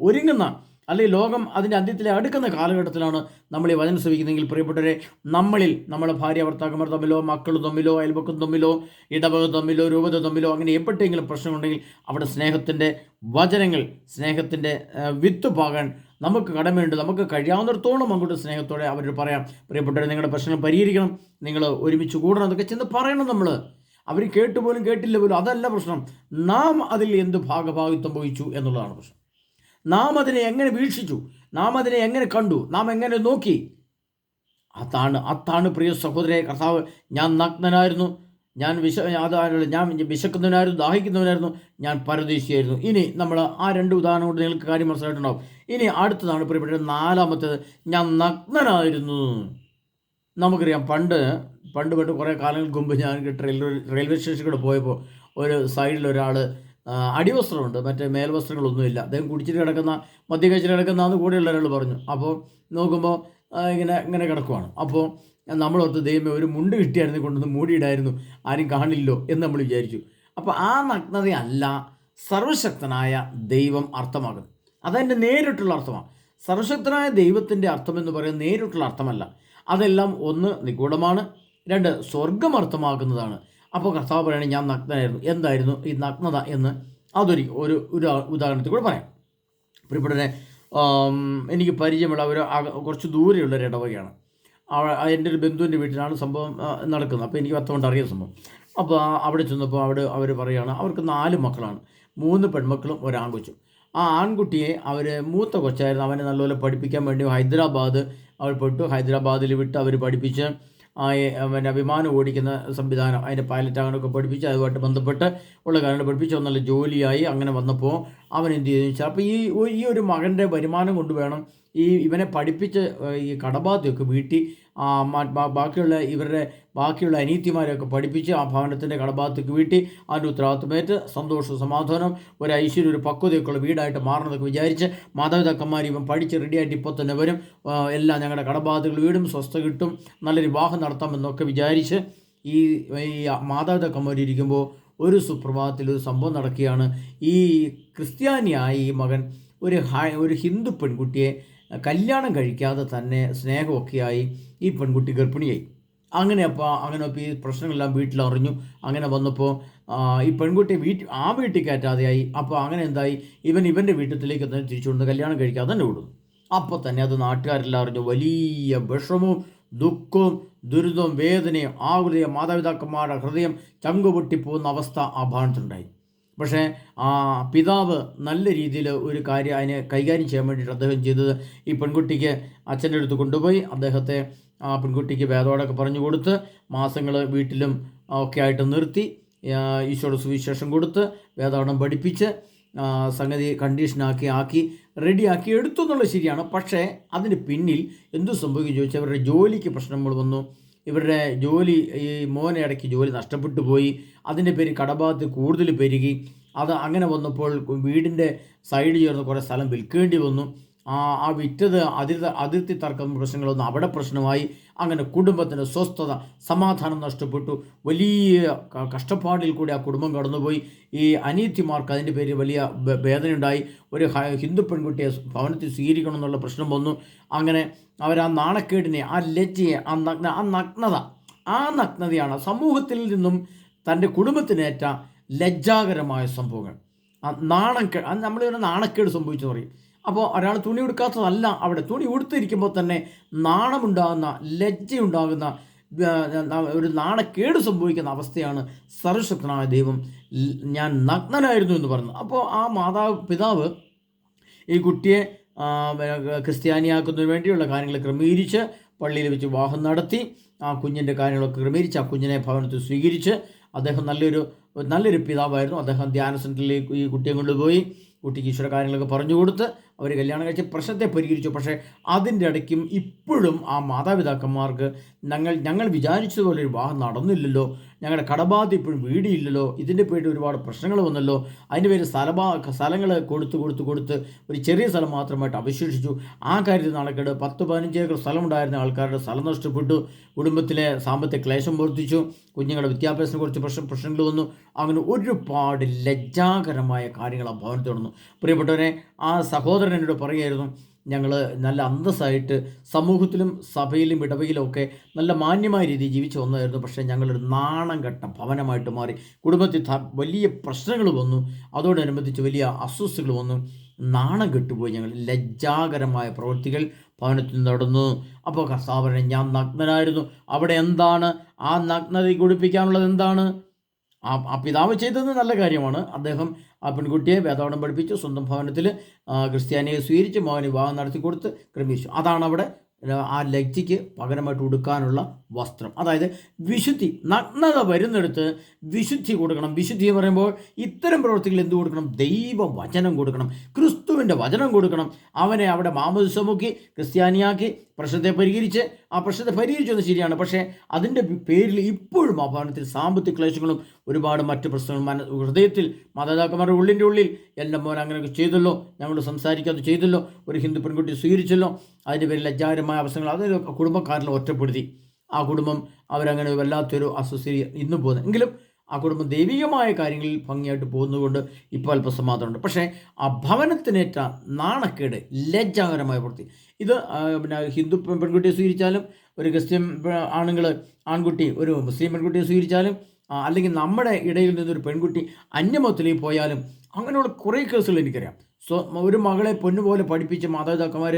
ഒരുങ്ങുന്ന അല്ലെങ്കിൽ ലോകം അതിൻ്റെ അന്ത്യത്തിലെ അടുക്കുന്ന കാലഘട്ടത്തിലാണ് നമ്മൾ ഈ വചനം ശ്രവിക്കുന്നതെങ്കിൽ പ്രിയപ്പെട്ടവരെ, നമ്മളെ ഭാര്യ ഭർത്താക്കന്മാർ തമ്മിലോ, മക്കൾ തമ്മിലോ, അയൽപക്കം തമ്മിലോ, ഇടവക തമ്മിലോ, രൂപത തമ്മിലോ അങ്ങനെ എപ്പോഴെങ്കിലും പ്രശ്നമുണ്ടെങ്കിൽ അവിടെ സ്നേഹത്തിൻ്റെ വചനങ്ങൾ, സ്നേഹത്തിൻ്റെ വിത്ത് പാകാൻ നമുക്ക് കടമയുണ്ട്. നമുക്ക് കഴിയാവുന്നിടത്തോളം അങ്ങോട്ട് സ്നേഹത്തോടെ അവരോട് പറയാം, പ്രിയപ്പെട്ടവരെ, നിങ്ങളുടെ പ്രശ്നങ്ങൾ പരിഹരിക്കണം, നിങ്ങൾ ഒരുമിച്ച് കൂടണം, അതൊക്കെ ചെന്ന് പറയണം. നമ്മൾ അവർ കേട്ടുപോലും കേട്ടില്ല പോലും, അതല്ല പ്രശ്നം. നാം അതിൽ എന്ത് ഭാഗഭാഗിത്വം വഹിച്ചു എന്നുള്ളതാണ് പ്രശ്നം. നാം അതിനെ എങ്ങനെ വീക്ഷിച്ചു, നാം അതിനെ എങ്ങനെ കണ്ടു, നാം എങ്ങനെ നോക്കി, അതാണ് പ്രിയ സഹോദരരെ കർത്താവ്. ഞാൻ നഗ്നനായിരുന്നു, ഞാൻ വിശക്കുന്നവനായിരുന്നു, ദാഹിക്കുന്നവനായിരുന്നു, ഞാൻ പരദേശിയായിരുന്നു. ഇനി നമ്മൾ ആ 2 ഉദാഹരണം കൊണ്ട് നിങ്ങൾക്ക് കാര്യം മനസ്സിലായിട്ടുണ്ടാവും. ഇനി അടുത്തതാണ് പ്രിയപ്പെട്ട 4-മത്തേത്, ഞാൻ നഗ്നനായിരുന്നു. നമുക്കറിയാം, പണ്ട് കുറേ കാലങ്ങൾക്ക് മുമ്പ് ഞാൻ റെയിൽവേ സ്റ്റേഷനിൽ കൂടെ പോയപ്പോൾ ഒരു സൈഡിൽ ഒരാൾ അടിവസ്ത്രമുണ്ട്, മറ്റേ മേൽവസ്ത്രങ്ങളൊന്നുമില്ല, അദ്ദേഹം മദ്യം കഴിച്ചിട്ട് കിടക്കുന്ന അത് കൂടെയുള്ള ഒരാൾ പറഞ്ഞു. അപ്പോൾ നോക്കുമ്പോൾ ഇങ്ങനെ കിടക്കുവാണ്. അപ്പോൾ നമ്മളോർത്ത് ദൈവമേ, ഒരു മുണ്ട് കിട്ടിയായിരുന്നു കൊണ്ടുവന്ന് മൂടിയിടായിരുന്നു, ആരും കാണില്ലോ എന്ന് നമ്മൾ വിചാരിച്ചു. അപ്പോൾ ആ നഗ്നതയല്ല സർവശക്തനായ ദൈവം അർത്ഥമാകുന്നത്. അതതിൻ്റെ നേരിട്ടുള്ള അർത്ഥമാണ്. സർവശക്തനായ ദൈവത്തിൻ്റെ അർത്ഥമെന്ന് പറയുന്നത് നേരിട്ടുള്ള അർത്ഥമല്ല. അതെല്ലാം 1 നിഗൂഢമാണ്, 2 സ്വർഗം അർത്ഥമാക്കുന്നതാണ്. അപ്പോൾ കർത്താവ് പറയുകയാണെങ്കിൽ ഞാൻ നഗ്നനായിരുന്നു. എന്തായിരുന്നു ഈ നഗ്നത എന്ന് അതൊരു ഉദാഹരണത്തിൽ കൂടെ പറയാം. പ്രിയപ്പെട്ടവരെ, എനിക്ക് പരിചയമുള്ള കുറച്ച് ദൂരെയുള്ള ഒരു ഇടവകയാണ്. എൻ്റെ ഒരു ബന്ധുവിൻ്റെ വീട്ടിലാണ് സംഭവം നടക്കുന്നത്. അപ്പോൾ എനിക്ക് വ്യക്തമായിട്ട് അറിയാം സംഭവം. അപ്പോൾ അവിടെ ചെന്നപ്പോൾ അവർ പറയുകയാണ്, അവർക്ക് 4 മക്കളാണ്, 3 പെൺമക്കളും ഒരു ആൺകൊച്ചും. ആ ആൺകുട്ടിയെ മൂത്ത കൊച്ചായിരുന്നു, അവനെ നല്ലപോലെ പഠിപ്പിക്കാൻ വേണ്ടി ഹൈദരാബാദ് ഹൈദരാബാദിൽ വിട്ട് അവർ പഠിപ്പിച്ച് വിമാനം ഓടിക്കുന്ന സംവിധാനം, അതിൻ്റെ പൈലറ്റാകാനൊക്കെ പഠിപ്പിച്ച് അതുമായിട്ട് ബന്ധപ്പെട്ട് ഉള്ള കാര്യങ്ങൾ പഠിപ്പിച്ച് നല്ല ജോലിയായി അങ്ങനെ വന്നപ്പോൾ അവൻ എന്ത് ചെയ്തെന്ന് വെച്ചാൽ, അപ്പോൾ ഈ ഒരു മകൻ്റെ വരുമാനം കൊണ്ട് വേണം ഇവനെ പഠിപ്പിച്ച് ഈ കടബാധ്യമൊക്കെ വീട്ടി ബാക്കിയുള്ള അനീതിമാരെയൊക്കെ പഠിപ്പിച്ച് ആ ഭവനത്തിൻ്റെ കടബാധ്യതയ്ക്ക് വീട്ടി അതിൻ്റെ ഉത്തരവാദിത്വമേറ്റ് സന്തോഷവും സമാധാനം, ഒരു ഐശ്വര്യം, ഒരു പക്വതയൊക്കെയുള്ള വീടായിട്ട് മാറണമെന്നൊക്കെ വിചാരിച്ച് മാതാപിതാക്കന്മാർ ഇവൻ പഠിച്ച് റെഡിയായിട്ട് ഇപ്പോൾ തന്നെ വരും, എല്ലാം ഞങ്ങളുടെ കടബാധ്യതകൾ വീടും, സ്വസ്ഥ കിട്ടും, നല്ലൊരു വിവാഹം നടത്താമെന്നൊക്കെ വിചാരിച്ച് ഈ മാതാപിതാക്കന്മാർ ഇരിക്കുമ്പോൾ ഒരു സുപ്രഭാതത്തിൽ ഒരു സംഭവം നടക്കുകയാണ്. ഈ ക്രിസ്ത്യാനിയായ ഈ മകൻ ഒരു ഹിന്ദു പെൺകുട്ടിയെ കല്യാണം കഴിക്കാതെ തന്നെ സ്നേഹമൊക്കെയായി ഈ പെൺകുട്ടി ഗർഭിണിയായി. അങ്ങനെ ഈ പ്രശ്നങ്ങളെല്ലാം വീട്ടിലറിഞ്ഞു. അങ്ങനെ വന്നപ്പോൾ ഈ പെൺകുട്ടിയെ വീട്ടിൽ കയറ്റാതെയായി. അപ്പോൾ അങ്ങനെ എന്തായി, ഇവൻ്റെ വീട്ടിലേക്ക് തന്നെ തിരിച്ചുകൊണ്ട് കല്യാണം കഴിക്കാതെ തന്നെ വിടുന്നു. അപ്പോൾ തന്നെ അത് നാട്ടുകാരെല്ലാം അറിഞ്ഞു. വലിയ വിഷമവും ദുഃഖവും ദുരിതവും വേദനയും ആകുലയ മാതാപിതാക്കന്മാരുടെ ഹൃദയം ചങ്കുപൊട്ടിപ്പോകുന്ന അവസ്ഥ ആ ഭവനത്തിലുണ്ടായി. പക്ഷേ ആ പിതാവ് നല്ല രീതിയിൽ ഒരു കാര്യം അതിനെ കൈകാര്യം ചെയ്യാൻ വേണ്ടിയിട്ട് അദ്ദേഹം ചെയ്തത്, ഈ പെൺകുട്ടിക്ക് അച്ഛൻ്റെ അടുത്ത് കൊണ്ടുപോയി അദ്ദേഹത്തെ ആ പെൺകുട്ടിക്ക് വേദോടൊക്കെ പറഞ്ഞു കൊടുത്ത് മാസങ്ങൾ വീട്ടിലും ഒക്കെ ആയിട്ട് നിർത്തി ഈശോയുടെ സുവിശേഷം കൊടുത്ത് വേദോടം പഠിപ്പിച്ച് സംഗതി കണ്ടീഷനാക്കി റെഡിയാക്കി എടുത്തു എന്നുള്ളത് ശരിയാണ്. പക്ഷേ അതിന് പിന്നിൽ എന്തു സംഭവിക്കും ചോദിച്ചാൽ, അവരുടെ ജോലിക്ക് പ്രശ്നങ്ങൾ വന്നു. ഇവരുടെ ജോലി, ഈ മോനെ ഇടയ്ക്ക് ജോലി നഷ്ടപ്പെട്ടു പോയി. അതിൻ്റെ പേര് കടബാധ്യത കൂടുതൽ പെരുകി. അത് അങ്ങനെ വന്നപ്പോൾ വീടിൻ്റെ സൈഡ് ചേർന്ന് കുറേ സ്ഥലം വിൽക്കേണ്ടി വന്നു. ആ വിറ്റത് അതിർത്തി തർക്കം പ്രശ്നങ്ങളൊന്നും അവിടെ പ്രശ്നമായി. അങ്ങനെ കുടുംബത്തിന് സ്വസ്ഥത, സമാധാനം നഷ്ടപ്പെട്ടു. വലിയ കഷ്ടപ്പാടിൽ കൂടി ആ കുടുംബം കടന്നുപോയി. ഈ അനീതിമാർക്ക് അതിൻ്റെ പേരിൽ വലിയ വേദനയുണ്ടായി. ഒരു ഹിന്ദു പെൺകുട്ടിയെ ഭവനത്തിൽ സ്വീകരിക്കണം എന്നുള്ള പ്രശ്നം വന്നു. അങ്ങനെ അവർ ആ നാണക്കേടിനെ, ആ ലജ്ജയെ, ആ നഗ്നതയാണ് സമൂഹത്തിൽ നിന്നും തൻ്റെ കുടുംബത്തിനേറ്റ ലജ്ജാകരമായ സംഭവങ്ങൾ. നമ്മൾ നാണക്കേട് സംഭവിച്ചു പറയും. അപ്പോൾ ഒരാൾ തുണി ഉടുക്കാത്തതല്ല, അവിടെ തുണി ഉടുത്തിരിക്കുമ്പോൾ തന്നെ നാണമുണ്ടാകുന്ന, ലജ്ജയുണ്ടാകുന്ന, ഒരു നാണക്കേട് സംഭവിക്കുന്ന അവസ്ഥയാണ് സർവശക്തനായ ദൈവം ഞാൻ നഗ്നനായിരുന്നു എന്ന് പറയുന്നത്. അപ്പോൾ ആ പിതാവ് ഈ കുട്ടിയെ ക്രിസ്ത്യാനിയാക്കുന്നതിന് വേണ്ടിയുള്ള കാര്യങ്ങൾ ക്രമീകരിച്ച് പള്ളിയിൽ വെച്ച് വിവാഹം നടത്തി ആ കുഞ്ഞിൻ്റെ കാര്യങ്ങളൊക്കെ ക്രമീകരിച്ച് ആ കുഞ്ഞിനെ ഭവനത്തിൽ സ്വീകരിച്ച് അദ്ദേഹം നല്ലൊരു പിതാവായിരുന്നു. അദ്ദേഹം ധ്യാന സെൻറ്ററിലേക്ക് ഈ കുട്ടിയെ കൊണ്ടുപോയി കുട്ടിക്ക് ഈശ്വര കാര്യങ്ങളൊക്കെ പറഞ്ഞു കൊടുത്ത് അവർ കല്യാണം കഴിച്ച് പ്രശ്നത്തെ പരിഹരിച്ചു. പക്ഷേ അതിൻ്റെ ഇടയ്ക്കും ഇപ്പോഴും ആ മാതാപിതാക്കന്മാർക്ക് ഞങ്ങൾ വിചാരിച്ചതുപോലെ ഒരു വിവാഹം നടന്നില്ലല്ലോ, ഞങ്ങളുടെ കടബാധ്യത ഇപ്പോഴും വീടിയില്ലല്ലോ, ഇതിൻ്റെ പേരിൽ ഒരുപാട് പ്രശ്നങ്ങൾ വന്നല്ലോ, അതിൻ്റെ പേര് സ്ഥലങ്ങൾ കൊടുത്ത് ഒരു ചെറിയ സ്ഥലം മാത്രമായിട്ട് അവശേഷിച്ചു. ആ കാര്യത്തിൽ നാണക്കേട്. 10-15 ഏക്കർ സ്ഥലമുണ്ടായിരുന്ന ആൾക്കാരുടെ സ്ഥലം നഷ്ടപ്പെട്ടു. കുടുംബത്തിലെ സാമ്പത്തിക ക്ലേശം വർദ്ധിച്ചു. കുഞ്ഞുങ്ങളുടെ വിദ്യാഭ്യാസത്തിന് കുറച്ച് പ്രശ്നങ്ങൾ വന്നു. അങ്ങനെ ഒരുപാട് ലജ്ജാകരമായ കാര്യങ്ങൾ ആ ഭവനത്തിൽ നടന്നു. പ്രിയപ്പെട്ടവരെ, ആ സഹോദരൻ എന്നോട് പറയുമായിരുന്നു, ഞങ്ങൾ നല്ല അന്തസ്സായിട്ട് സമൂഹത്തിലും സഭയിലും ഇടവയിലും ഒക്കെ നല്ല മാന്യമായ രീതിയിൽ ജീവിച്ചു വന്നതായിരുന്നു. പക്ഷേ ഞങ്ങളൊരു നാണം കെട്ട ഭവനമായിട്ട് മാറി. കുടുംബത്തിൽ വലിയ പ്രശ്നങ്ങൾ വന്നു. അതോടനുബന്ധിച്ച് വലിയ അസ്വസ്ഥതകൾ വന്നു. നാണം കെട്ടുപോയി. ഞങ്ങൾ ലജ്ജാകരമായ പ്രവൃത്തികൾ ഭവനത്തിൽ നടന്നു. അപ്പോൾ കർത്താവിനെ ഞാൻ നഗ്നനായിരുന്നു. അവിടെ എന്താണ് ആ നഗ്നത കുടിപ്പിക്കാനുള്ളത്? എന്താണ് ആ പിതാവ് ചെയ്തത്? നല്ല കാര്യമാണ്. അദ്ദേഹം ആ പെൺകുട്ടിയെ വേദപാഠം പഠിപ്പിച്ചു, സ്വന്തം ഭവനത്തിൽ ക്രിസ്ത്യാനിയെ സ്വീകരിച്ച് മകന് വിവാഹം നടത്തി കൊടുത്ത് ക്രമീകരിച്ചു. അതാണ് അവിടെ ആ ലജ്ജയ്ക്ക് പകരമായിട്ട് ഉടുക്കാനുള്ള വസ്ത്രം. അതായത് വിശുദ്ധി. നഗ്നത വരുന്നിടത്ത് വിശുദ്ധി കൊടുക്കണം. വിശുദ്ധി എന്ന് പറയുമ്പോൾ ഇത്തരം പ്രവൃത്തികൾ എന്ത് കൊടുക്കണം? ദൈവവചനം കൊടുക്കണം, ക്രിസ്തുവിൻ്റെ വചനം കൊടുക്കണം. അവനെ അവിടെ മാമോദിസ മുക്കി ക്രിസ്ത്യാനിയാക്കി പ്രശ്നത്തെ പരിഹരിച്ചത് ശരിയാണ്. പക്ഷേ അതിൻ്റെ പേരിൽ ഇപ്പോഴും ആ ഭവനത്തിൽ സാമ്പത്തിക ക്ലേശങ്ങളും ഒരുപാട് മറ്റ് പ്രശ്നങ്ങളും ഹൃദയത്തിൽ മാതാപിതാക്കന്മാരുടെ ഉള്ളിൽ എൻ്റെ മോൻ അങ്ങനെയൊക്കെ ചെയ്തല്ലോ, ഞങ്ങളോട് സംസാരിക്കാതെ ചെയ്തല്ലോ, ഒരു ഹിന്ദു പെൺകുട്ടി സ്വീകരിച്ചല്ലോ, അതിൻ്റെ പേരിൽ ലജ്ജാകരമായ അവസരങ്ങൾ അതിൽ കുടുംബക്കാരിൽ ഒറ്റപ്പെടുത്തി. ആ കുടുംബം അവരങ്ങനെ വല്ലാത്തൊരു അസ്വസ്ഥ ഇന്ന് പോകുന്നത്. എങ്കിലും ആ കുടുംബം ദൈവികമായ കാര്യങ്ങളിൽ ഭംഗിയായിട്ട് പോകുന്നതുകൊണ്ട് ഇപ്പോൾ അല്പസമാധാനമുണ്ട്. പക്ഷേ ആ ഭവനത്തിനേറ്റ നാണക്കേട്, ലജ്ജാകരമായ പ്രവൃത്തി, ഇത് ഹിന്ദു പെൺകുട്ടിയെ സ്വീകരിച്ചാലും, ഒരു ക്രിസ്ത്യൻ ആൺകുട്ടി ഒരു മുസ്ലിം പെൺകുട്ടിയെ സ്വീകരിച്ചാലും, അല്ലെങ്കിൽ നമ്മുടെ ഇടയിൽ നിന്നൊരു പെൺകുട്ടി അന്യമതത്തിലേക്ക് പോയാലും, അങ്ങനെയുള്ള കുറേ കേസുകൾ എനിക്കറിയാം. ഒരു മകളെ പൊന്നുപോലെ പഠിപ്പിച്ച് മാതാപിതാക്കന്മാർ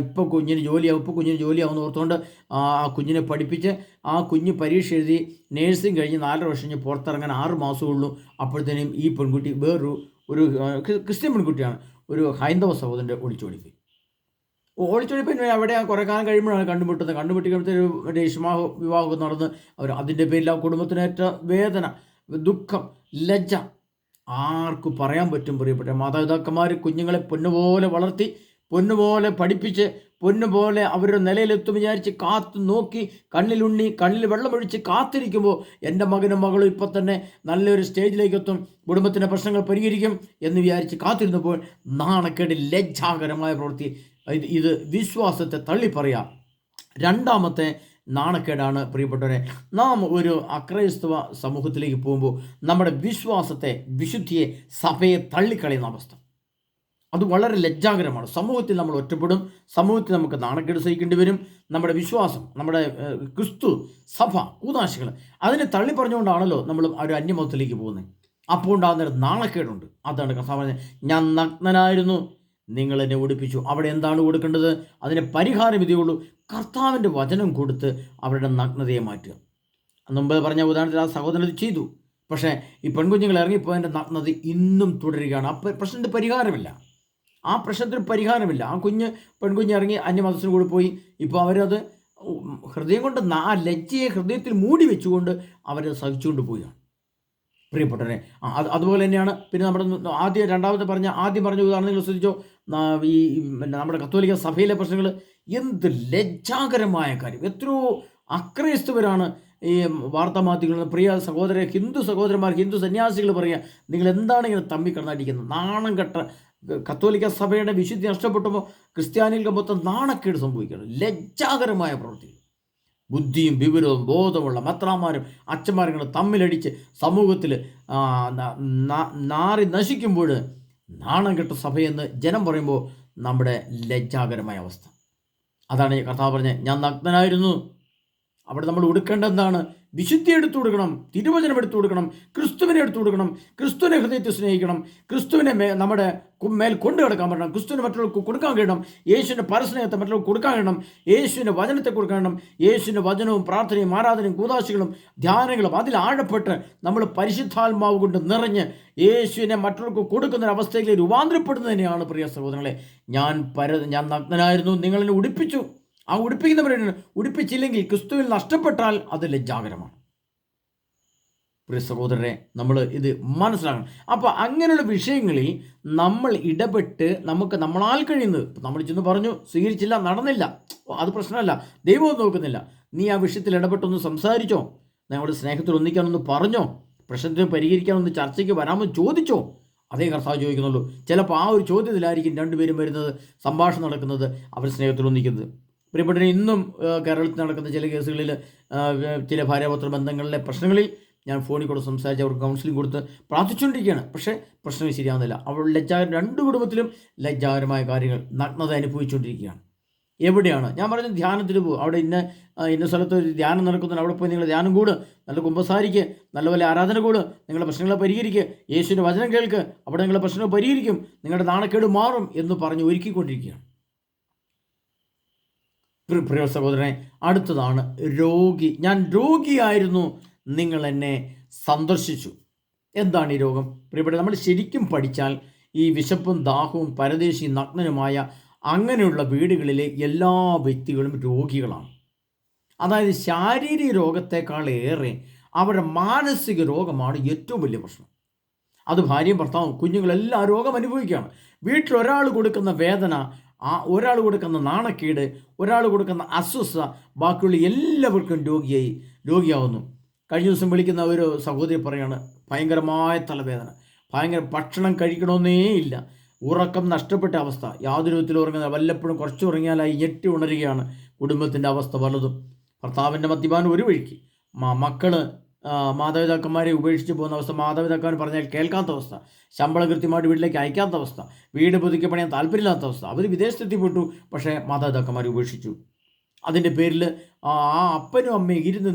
ഇപ്പോൾ കുഞ്ഞിന് ജോലിയാവുമെന്ന് ഓർത്തുകൊണ്ട് ആ കുഞ്ഞിനെ പഠിപ്പിച്ച് ആ കുഞ്ഞ് പരീക്ഷ എഴുതി നേഴ്സിംഗ് കഴിഞ്ഞ് 4 വർഷം കഴിഞ്ഞ് പുറത്തിറങ്ങാൻ 6 മാസമുള്ളൂ. അപ്പോഴത്തേനും ഈ പെൺകുട്ടി ഒരു ക്രിസ്ത്യൻ പെൺകുട്ടിയാണ്, ഒരു ഹൈന്ദവ സഹോദരൻ്റെ ഒളിച്ചോടിപ്പോയി. അവിടെ കുറേ കാലം കഴിയുമ്പോഴാണ് കണ്ടുമുട്ടിക്കുമ്പോഴത്തേക്ക് വിവാഹം നടന്ന് അതിൻ്റെ പേരിൽ ആ കുടുംബത്തിനേറ്റ വേദന, ദുഃഖം, ലജ്ജ ആർക്കും പറയാൻ പറ്റും. പ്രിയപ്പെട്ട മാതാപിതാക്കന്മാർ കുഞ്ഞുങ്ങളെ പൊന്നുപോലെ വളർത്തി, പൊന്നുപോലെ പഠിപ്പിച്ച്, പൊന്നുപോലെ അവരുടെ നിലയിലെത്തും വിചാരിച്ച് കാത്തു നോക്കി, കണ്ണിൽ വെള്ളമൊഴിച്ച് കാത്തിരിക്കുമ്പോൾ എൻ്റെ മകനും മകളും ഇപ്പം തന്നെ നല്ലൊരു സ്റ്റേജിലേക്ക് എത്തും, കുടുംബത്തിൻ്റെ പ്രശ്നങ്ങൾ പരിഹരിക്കും എന്ന് വിചാരിച്ച് കാത്തിരുന്നപ്പോൾ നാണക്കേട്, ലജ്ജാകരമായ പ്രവൃത്തി. ഇത് വിശ്വാസത്തെ തള്ളിപ്പറയാം. രണ്ടാമത്തെ നാണക്കേടാണ് പ്രിയപ്പെട്ടവരെ, നാം ഒരു അക്രൈസ്തവ സമൂഹത്തിലേക്ക് പോകുമ്പോൾ നമ്മുടെ വിശ്വാസത്തെ, വിശുദ്ധിയെ, സഭയെ തള്ളിക്കളയുന്ന അവസ്ഥ. അത് വളരെ ലജ്ജാകരമാണ്. സമൂഹത്തിൽ നമ്മൾ ഒറ്റപ്പെടും. സമൂഹത്തിൽ നമുക്ക് നാണക്കേട് സഹിക്കേണ്ടി വരും. നമ്മുടെ വിശ്വാസം, നമ്മുടെ ക്രിസ്തു, സഭ, കൂതാശകൾ അതിനെ തള്ളി പറഞ്ഞുകൊണ്ടാണല്ലോ നമ്മൾ ഒരു അന്യമതത്തിലേക്ക് പോകുന്നത്. അപ്പോൾ ഉണ്ടാകുന്നൊരു നാണക്കേടുണ്ട്. അതാണ് കർത്താവ് ഞാൻ നഗ്നനായിരുന്നു, നിങ്ങൾ എന്നെ ഉടുപ്പിച്ചു. അവിടെ എന്താണ് കൊടുക്കേണ്ടത്? അതിന് പരിഹാരം ഇതേ ഉള്ളൂ, കർത്താവിൻ്റെ വചനം കൊടുത്ത് അവരുടെ നഗ്നതയെ മാറ്റുക. മുമ്പ് പറഞ്ഞ ഉദാഹരണത്തിൽ ആ സഹോദരൻ ഇത് ചെയ്തു. പക്ഷേ ഈ പെൺകുഞ്ഞുങ്ങൾ ഇറങ്ങിപ്പോയതിൻ്റെ നഗ്നത ഇന്നും തുടരുകയാണ്. ആ പ്രശ്നത്തിന് പരിഹാരമില്ല. ആ പെൺകുഞ്ഞ് ഇറങ്ങി അന്യമതത്തിന് കൂടെ പോയി. ഇപ്പോൾ അവരത് ഹൃദയം കൊണ്ട് ആ ലജ്ജയെ ഹൃദയത്തിൽ മൂടി വെച്ചുകൊണ്ട് അവരത് സഹിച്ചുകൊണ്ട് പോവുകയാണ്. പ്രിയപ്പെട്ടവരെ, അതുപോലെ തന്നെയാണ് പിന്നെ നമ്മുടെ ആദ്യം പറഞ്ഞ ഉദാഹരണം നിങ്ങൾ ശ്രദ്ധിച്ചോ. ഈ നമ്മുടെ കത്തോലിക്ക സഭയിലെ പ്രശ്നങ്ങൾ എന്ത് ലജ്ജാകരമായ കാര്യം. എത്രയോ അക്രൈസ്തവരാണ് ഈ വാർത്താമാധ്യമങ്ങളിൽ പ്രിയ ഹിന്ദു സഹോദരന്മാർ, ഹിന്ദു സന്യാസികൾ പറയുക, നിങ്ങൾ എന്താണ് ഇങ്ങനെ തമ്മിൽ കിടന്നടിക്കുന്നത്, നാണം കെട്ട കത്തോലിക്ക സഭയുടെ വിശുദ്ധി നഷ്ടപ്പെട്ടപ്പോൾ ക്രിസ്ത്യാനികൾക്ക് മൊത്തം നാണക്കേട് സംഭവിക്കുകയാണ്. ലജ്ജാകരമായ പ്രവൃത്തി. ബുദ്ധിയും വിവരവും ബോധമുള്ള മെത്രാന്മാരും അച്ഛന്മാരും തമ്മിലടിച്ച് സമൂഹത്തിൽ നാറി നശിക്കുമ്പോൾ നാണം കെട്ട സഭയെന്ന് ജനം പറയുമ്പോൾ നമ്മുടെ ലജ്ജാകരമായ അവസ്ഥ. അതാണ് കർത്താവ് പറഞ്ഞത്, ഞാൻ നഗ്നനായിരുന്നു. അവിടെ നമ്മൾ ഉടുക്കേണ്ടതാണ്, വിശുദ്ധി എടുത്തു കൊടുക്കണം, തിരുവചനം എടുത്തു കൊടുക്കണം, ക്രിസ്തുവിനെ എടുത്തു കൊടുക്കണം, ക്രിസ്തുവിനെ ഹൃദയത്തിൽ സ്നേഹിക്കണം, ക്രിസ്തുവിനെ നമ്മുടെ മേൽ കൊണ്ടു കിടക്കാൻ പറ്റണം, ക്രിസ്തുവിനെ മറ്റുള്ളവർക്ക് കൊടുക്കാൻ കഴിയണം, യേശുവിൻ്റെ പരസ്നേഹത്തെ മറ്റുള്ളവർക്ക് കൊടുക്കാൻ കഴിയണം, യേശുവിൻ്റെ വചനത്തെ കൊടുക്കാൻ കഴിയണം. യേശുവിൻ്റെ വചനവും പ്രാർത്ഥനയും ആരാധനയും കൂദാശകളും ധ്യാനങ്ങളും അതിൽ ആഴപ്പെട്ട് നമ്മൾ പരിശുദ്ധാത്മാവ് കൊണ്ട് നിറഞ്ഞ് യേശുവിനെ മറ്റുള്ളവർക്ക് കൊടുക്കുന്നൊരവസ്ഥയിലേക്ക് രൂപാന്തരപ്പെടുന്നതിനെയാണ് പ്രിയ സഹോദരങ്ങളെ ഞാൻ നഗ്നനായിരുന്നു, നിങ്ങളെന്നെ ഉടുപ്പിച്ചു. ആ ഉടുപ്പിക്കുന്നവരാണ്. ഉടുപ്പിച്ചില്ലെങ്കിൽ ക്രിസ്തുവിൽ നഷ്ടപ്പെട്ടാൽ അത് ലജ്ജാകരമാണ്. പ്രിയ സഹോദരരെ, നമ്മൾ ഇത് മനസ്സിലാക്കണം. അപ്പോൾ അങ്ങനെയുള്ള വിഷയങ്ങളിൽ നമ്മൾ ഇടപെട്ട് നമുക്ക് നമ്മളാൽ കഴിയുന്നത്, നമ്മൾ ചെന്ന് പറഞ്ഞു, സ്വീകരിച്ചില്ല, നടന്നില്ല, അത് പ്രശ്നമല്ല, ദൈവവും നോക്കുന്നില്ല. നീ ആ വിഷയത്തിൽ ഇടപെട്ടൊന്ന് സംസാരിച്ചോ, ഞങ്ങളുടെ സ്നേഹത്തിൽ ഒന്നിക്കാനൊന്ന് പറഞ്ഞോ, പ്രശ്നത്തിന് പരിഹരിക്കാനൊന്ന് ചർച്ചയ്ക്ക് വരാമെന്ന് ചോദിച്ചോ. അതേ കർത്താവ് ചോദിക്കുന്നുള്ളൂ. ചിലപ്പോൾ ആ ഒരു ചോദ്യത്തിലായിരിക്കും രണ്ടുപേരും വരുന്നത്, സംഭാഷണം നടക്കുന്നത്, അവർ സ്നേഹത്തിൽ ഒന്നിക്കുന്നത്. പ്രിയപ്പെട്ടവരെ, ഇന്നും കേരളത്തിൽ നടക്കുന്ന ചില കേസുകളിൽ, ചില ഭാര്യാഭർത്തൃ ബന്ധങ്ങളിലെ പ്രശ്നങ്ങളിൽ ഞാൻ ഫോണിൽ കൂടെ സംസാരിച്ച് അവർക്ക് കൗൺസിലിംഗ് കൊടുത്ത് പ്രാർത്ഥിച്ചുകൊണ്ടിരിക്കുകയാണ്. പക്ഷേ പ്രശ്നം ശരിയാകുന്നില്ല. അവൾ രണ്ട് കുടുംബത്തിലും ലജ്ജാകരമായ കാര്യങ്ങൾ, നഗ്നത അനുഭവിച്ചുകൊണ്ടിരിക്കുകയാണ്. എവിടെയാണ് ഞാൻ പറഞ്ഞത്? ധ്യാനത്തിന് പോകും. അവിടെ ഇന്ന സ്ഥലത്ത് ഒരു ധ്യാനം നടക്കുന്നുണ്ട്, അവിടെ പോയി നിങ്ങൾ ധ്യാനം കൂട്, നല്ല കുമ്പസാരിക്ക്, നല്ലപോലെ ആരാധന കൂട്, നിങ്ങളുടെ പ്രശ്നങ്ങളെ പരിഹരിക്കുക, യേശുവിൻ്റെ വചനം കേൾക്ക്, അവിടെ നിങ്ങളുടെ പ്രശ്നങ്ങൾ പരിഹരിക്കും, നിങ്ങളുടെ നാണക്കേട് മാറും എന്ന് പറഞ്ഞ് ഒരുക്കിക്കൊണ്ടിരിക്കുകയാണ്. പ്രിയ സഹോദരനെ, അടുത്തതാണ് രോഗി. ഞാൻ രോഗിയായിരുന്നു, നിങ്ങൾ എന്നെ സന്ദർശിച്ചു. എന്താണ് ഈ രോഗം? പ്രിയപ്പെട്ട, നമ്മൾ ശരിക്കും പഠിച്ചാൽ ഈ വിശപ്പും ദാഹവും പരദേശി നഗ്നനുമായ അങ്ങനെയുള്ള വീടുകളിലെ എല്ലാ വ്യക്തികളും രോഗികളാണ്. അതായത് ശാരീരിക രോഗത്തെക്കാളേറെ അവരുടെ മാനസിക രോഗമാണ് ഏറ്റവും വലിയ പ്രശ്നം. അത് ഭാര്യയും ഭർത്താവും കുഞ്ഞുങ്ങളെല്ലാം രോഗം അനുഭവിക്കുകയാണ്. വീട്ടിലൊരാൾ കൊടുക്കുന്ന വേദന, ഒരാൾ കൊടുക്കുന്ന നാണക്കേട്, ഒരാൾ കൊടുക്കുന്ന അസ്വസ്ഥത ബാക്കിയുള്ള എല്ലാവർക്കും രോഗിയാവുന്നു. കഴിഞ്ഞ ദിവസം വിളിക്കുന്ന ഒരു സഹോദരി പറയാണ്, ഭയങ്കരമായ തലവേദന, ഭക്ഷണം കഴിക്കണമെന്നേ ഇല്ല, ഉറക്കം നഷ്ടപ്പെട്ട അവസ്ഥ, യാതൊരു വിധത്തിൽ ഉറങ്ങുന്ന, വല്ലപ്പോഴും കുറച്ച് ഉറങ്ങിയാലായി ഞെട്ടി ഉണരുകയാണ്. കുടുംബത്തിൻ്റെ അവസ്ഥ പലതും. ഭർത്താവിൻ്റെ മദ്യപാനം ഒരു വഴിക്ക്, മക്കൾ മാതാപിതാക്കന്മാരെ ഉപേക്ഷിച്ച് പോകുന്ന അവസ്ഥ, മാതാപിതാക്കന്മാർ പറഞ്ഞാൽ കേൾക്കാത്ത അവസ്ഥ, ശമ്പളം കൃത്യമായിട്ട് വീട്ടിലേക്ക് അയക്കാത്ത അവസ്ഥ, വീട് പുതുക്കി പണിയാൻ താല്പര്യമില്ലാത്ത അവസ്ഥ. അവർ വിദേശത്തെത്തിപ്പെട്ടു, പക്ഷേ മാതാപിതാക്കന്മാരെ ഉപേക്ഷിച്ചു. അതിൻ്റെ പേരിൽ ആ അപ്പനും അമ്മയും ഇരുന്ന്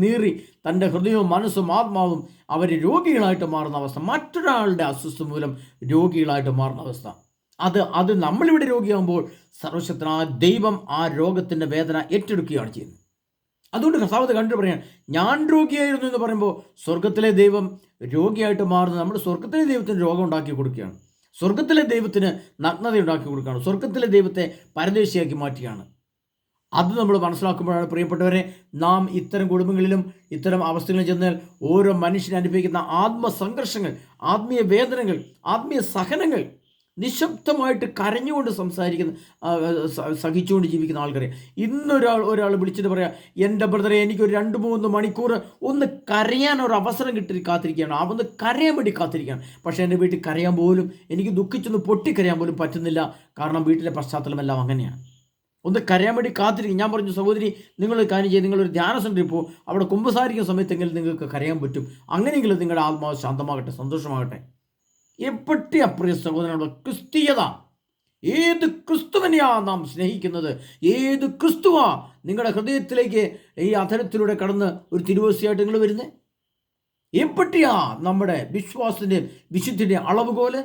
നീറി തൻ്റെ ഹൃദയവും മനസ്സും ആത്മാവും അവർ രോഗികളായിട്ട് മാറുന്ന അവസ്ഥ, മറ്റൊരാളുടെ അസ്വസ്ഥ മൂലം രോഗികളായിട്ട് മാറുന്ന അവസ്ഥ. അത് നമ്മളിവിടെ രോഗിയാകുമ്പോൾ സർവശക്തനായ ദൈവം ആ രോഗത്തിൻ്റെ വേദന ഏറ്റെടുക്കുകയാണ് ചെയ്യുന്നത്. അതുകൊണ്ട് കർത്താവ് കണ്ടു പറയാൻ, ഞാൻ രോഗിയായിരുന്നു എന്ന് പറയുമ്പോൾ സ്വർഗത്തിലെ ദൈവം രോഗിയായിട്ട് മാറുന്നത് നമ്മൾ സ്വർഗത്തിലെ ദൈവത്തിന് രോഗം ഉണ്ടാക്കി കൊടുക്കുകയാണ്, സ്വർഗത്തിലെ ദൈവത്തിന് നഗ്നത ഉണ്ടാക്കി കൊടുക്കുകയാണ്, സ്വർഗത്തിലെ ദൈവത്തെ പരദേശിയാക്കി മാറ്റുകയാണ്. അത് നമ്മൾ മനസ്സിലാക്കുമ്പോഴാണ് പ്രിയപ്പെട്ടവരെ, നാം ഇത്തരം കുടുംബങ്ങളിലും ഇത്തരം അവസ്ഥകളിൽ ചെന്നാൽ ഓരോ മനുഷ്യൻ അനുഭവിക്കുന്ന ആത്മസംഘർഷങ്ങൾ, ആത്മീയ വേദനകൾ, ആത്മീയ സഹനങ്ങൾ, നിശബ്ദമായിട്ട് കരഞ്ഞുകൊണ്ട് സംസാരിക്കുന്ന, സഹിച്ചുകൊണ്ട് ജീവിക്കുന്ന ആൾക്കാരെ. ഒരാൾ വിളിച്ചിട്ട് പറയാം, എൻ്റെ ബ്രദറെ, എനിക്കൊരു 2-3 മണിക്കൂർ ഒന്ന് കരയാൻ ഒരു അവസരം കിട്ടി കാത്തിരിക്കുകയാണ്, ഒന്ന് കരയാൻ വേണ്ടി കാത്തിരിക്കുകയാണ്. പക്ഷേ എൻ്റെ വീട്ടിൽ കരയാൻ പോലും, എനിക്ക് ദുഃഖിച്ചൊന്ന് പൊട്ടിക്കരയാൻ പോലും പറ്റുന്നില്ല. കാരണം വീട്ടിലെ പശ്ചാത്തലമെല്ലാം അങ്ങനെയാണ്. ഒന്ന് കരയാൻ വേണ്ടി കാത്തിരിക്കും. ഞാൻ പറഞ്ഞു, സഹോദരി, നിങ്ങളൊരു കാര്യം ചെയ്ത് നിങ്ങളൊരു ധ്യാന സെൻ്ററിൽ പോകും, അവിടെ കുമ്പസാരിക്കുന്ന സമയത്തെങ്കിലും നിങ്ങൾക്ക് കരയാൻ പറ്റും. അങ്ങനെയെങ്കിലും നിങ്ങളുടെ ആത്മാവ് ശാന്തമാകട്ടെ, സന്തോഷമാകട്ടെ. എപ്പറ്റി അപ്രിയ സഹോദരനുള്ള ക്രിസ്തീയത, ഏത് ക്രിസ്തുവിനെയാ നാം സ്നേഹിക്കുന്നത്? ഏത് ക്രിസ്തുവാ നിങ്ങളുടെ ഹൃദയത്തിലേക്ക് ഈ അധരത്തിലൂടെ കടന്ന് ഒരു തിരുവോസ്തിയായിട്ട് നിങ്ങൾ വരുന്നത്? എപ്പറ്റിയാ നമ്മുടെ വിശ്വാസത്തിൻ്റെ വിശുദ്ധിൻ്റെ അളവുകോല്?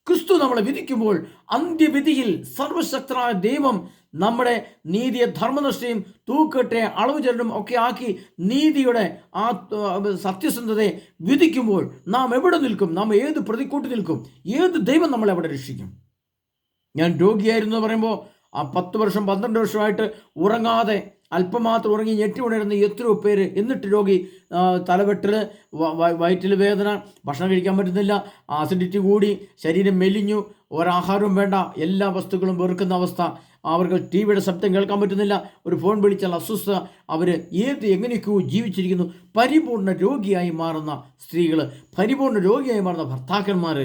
ക്രിസ്തു നമ്മളെ വിധിക്കുമ്പോൾ അന്ത്യവിധിയിൽ സർവശക്തനായ ദൈവം നമ്മുടെ നീതിയെ ധർമ്മനിഷ്ഠയും തൂക്കട്ടെ അളവ് ചരടും ഒക്കെ ആക്കി നീതിയുടെ ആ സത്യസന്ധതയെ വിധിക്കുമ്പോൾ നാം എവിടെ നിൽക്കും? നാം ഏത് പ്രതിക്കൂട്ടി നിൽക്കും? ഏത് ദൈവം നമ്മളെ എവിടെ രക്ഷിക്കും? ഞാൻ രോഗിയായിരുന്നു എന്ന് പറയുമ്പോൾ ആ 10 വർഷം 12 വർഷമായിട്ട് ഉറങ്ങാതെ അല്പം മാത്രം ഉറങ്ങി ഞെട്ടി ഉണരുന്ന എത്രയോ പേര്, എന്നിട്ട് രോഗി, തലവെട്ടൽ, വയറ്റിൽ വേദന, ഭക്ഷണം കഴിക്കാൻ പറ്റുന്നില്ല, ആസിഡിറ്റി കൂടി, ശരീരം മെലിഞ്ഞു, ഒരാഹാരവും വേണ്ട, എല്ലാ വസ്തുക്കളും വെറുക്കുന്ന അവസ്ഥ, അവർക്ക് ടിവിയുടെ ശബ്ദം കേൾക്കാൻ പറ്റുന്നില്ല, ഒരു ഫോൺ വിളിച്ചാൽ അസ്വസ്ഥത, അവർ എങ്ങനെയൊക്കെയോ ജീവിച്ചിരിക്കുന്നു. പരിപൂർണ്ണ രോഗിയായി മാറുന്ന സ്ത്രീകൾ, പരിപൂർണ്ണ രോഗിയായി മാറുന്ന ഭർത്താക്കന്മാർ.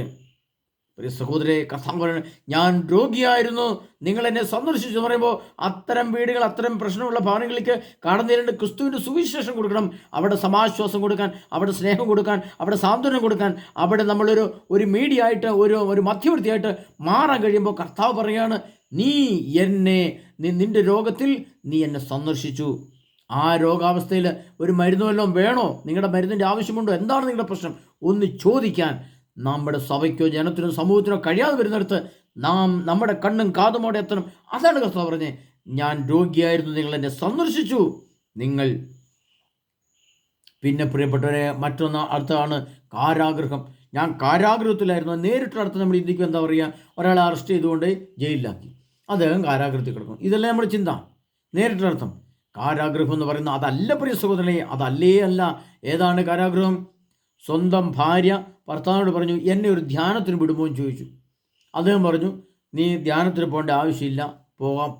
പ്രിയ സഹോദരരെ, കർത്താവ് പറയുന്നത്, ഞാൻ രോഗിയായിരുന്നു, നിങ്ങൾ എന്നെ സന്ദർശിച്ചു പറയുമ്പോൾ അത്തരം വീടുകൾ, അത്തരം പ്രശ്നമുള്ള ഭവനങ്ങളിലേക്ക് കടന്നു ചെല്ലേണ്ട ക്രിസ്തുവിൻ്റെ സുവിശേഷം കൊടുക്കണം. അവിടെ സമാശ്വാസം കൊടുക്കാൻ, അവിടെ സ്നേഹം കൊടുക്കാൻ, അവിടെ സാന്ത്വനം കൊടുക്കാൻ, അവിടെ നമ്മളൊരു മീഡിയ ആയിട്ട്, ഒരു മധ്യവർത്തിയായിട്ട് മാറാൻ കഴിയുമ്പോൾ കർത്താവ് പറയുകയാണ്, നിന്റെ രോഗത്തിൽ നീ എന്നെ സന്ദർശിച്ചു. ആ രോഗാവസ്ഥയിൽ ഒരു മരുന്ന് വല്ലതും വേണോ? നിങ്ങളുടെ മരുന്നിൻ്റെ ആവശ്യമുണ്ടോ? എന്താണ് നിങ്ങളുടെ പ്രശ്നം? ഒന്ന് ചോദിക്കാൻ നമ്മുടെ സഭയ്ക്കോ ജനത്തിനോ സമൂഹത്തിനോ കഴിയാതെ വരുന്നിടത്ത് നമ്മുടെ കണ്ണും കാതുമോടെ എത്തണം. അതാണ് കർത്താവ് പറഞ്ഞത്, ഞാൻ രോഗിയായിരുന്നു, നിങ്ങൾ എന്നെ സന്ദർശിച്ചു. നിങ്ങൾ പിന്നെ പ്രിയപ്പെട്ടവരെ, മറ്റൊന്ന് അടുത്താണ് കാരാഗൃഹം. ഞാൻ കാരാഗൃഹത്തിലായിരുന്നു. നേരിട്ടുള്ള അടുത്ത് നമ്മൾ ഇന്ത്യക്ക് എന്താ പറയുക, ഒരാളെ അറസ്റ്റ് ചെയ്തുകൊണ്ട് ജയിലിലാക്കി, അദ്ദേഹം കാരാഗൃഹത്തിൽ കിടക്കും. ഇതല്ലേ നമ്മുടെ ചിന്ത. നേരിട്ടർത്ഥം കാരാഗൃഹം എന്ന് പറയുന്നത് അതല്ല പ്രിയ സഹോദരനെ, അല്ല. ഏതാണ് കാരാഗൃഹം? സ്വന്തം ഭാര്യ ഭർത്താവിനോട് പറഞ്ഞു, എന്നെ ഒരു ധ്യാനത്തിന് വിടുമോ എന്ന് ചോദിച്ചു. അദ്ദേഹം പറഞ്ഞു, നീ ധ്യാനത്തിന് പോകേണ്ട ആവശ്യമില്ല,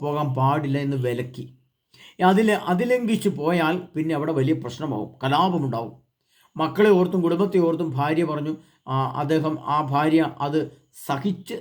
പോകാൻ പാടില്ല എന്ന് വിലക്കി. അതിലംഘിച്ച് പോയാൽ പിന്നെ അവിടെ വലിയ പ്രശ്നമാവും, കലാപമുണ്ടാവും. മക്കളെ ഓർത്തും കുടുംബത്തെ ഓർത്തും ഭാര്യ പറഞ്ഞു, ആ ഭാര്യ അത് സഹിച്ച്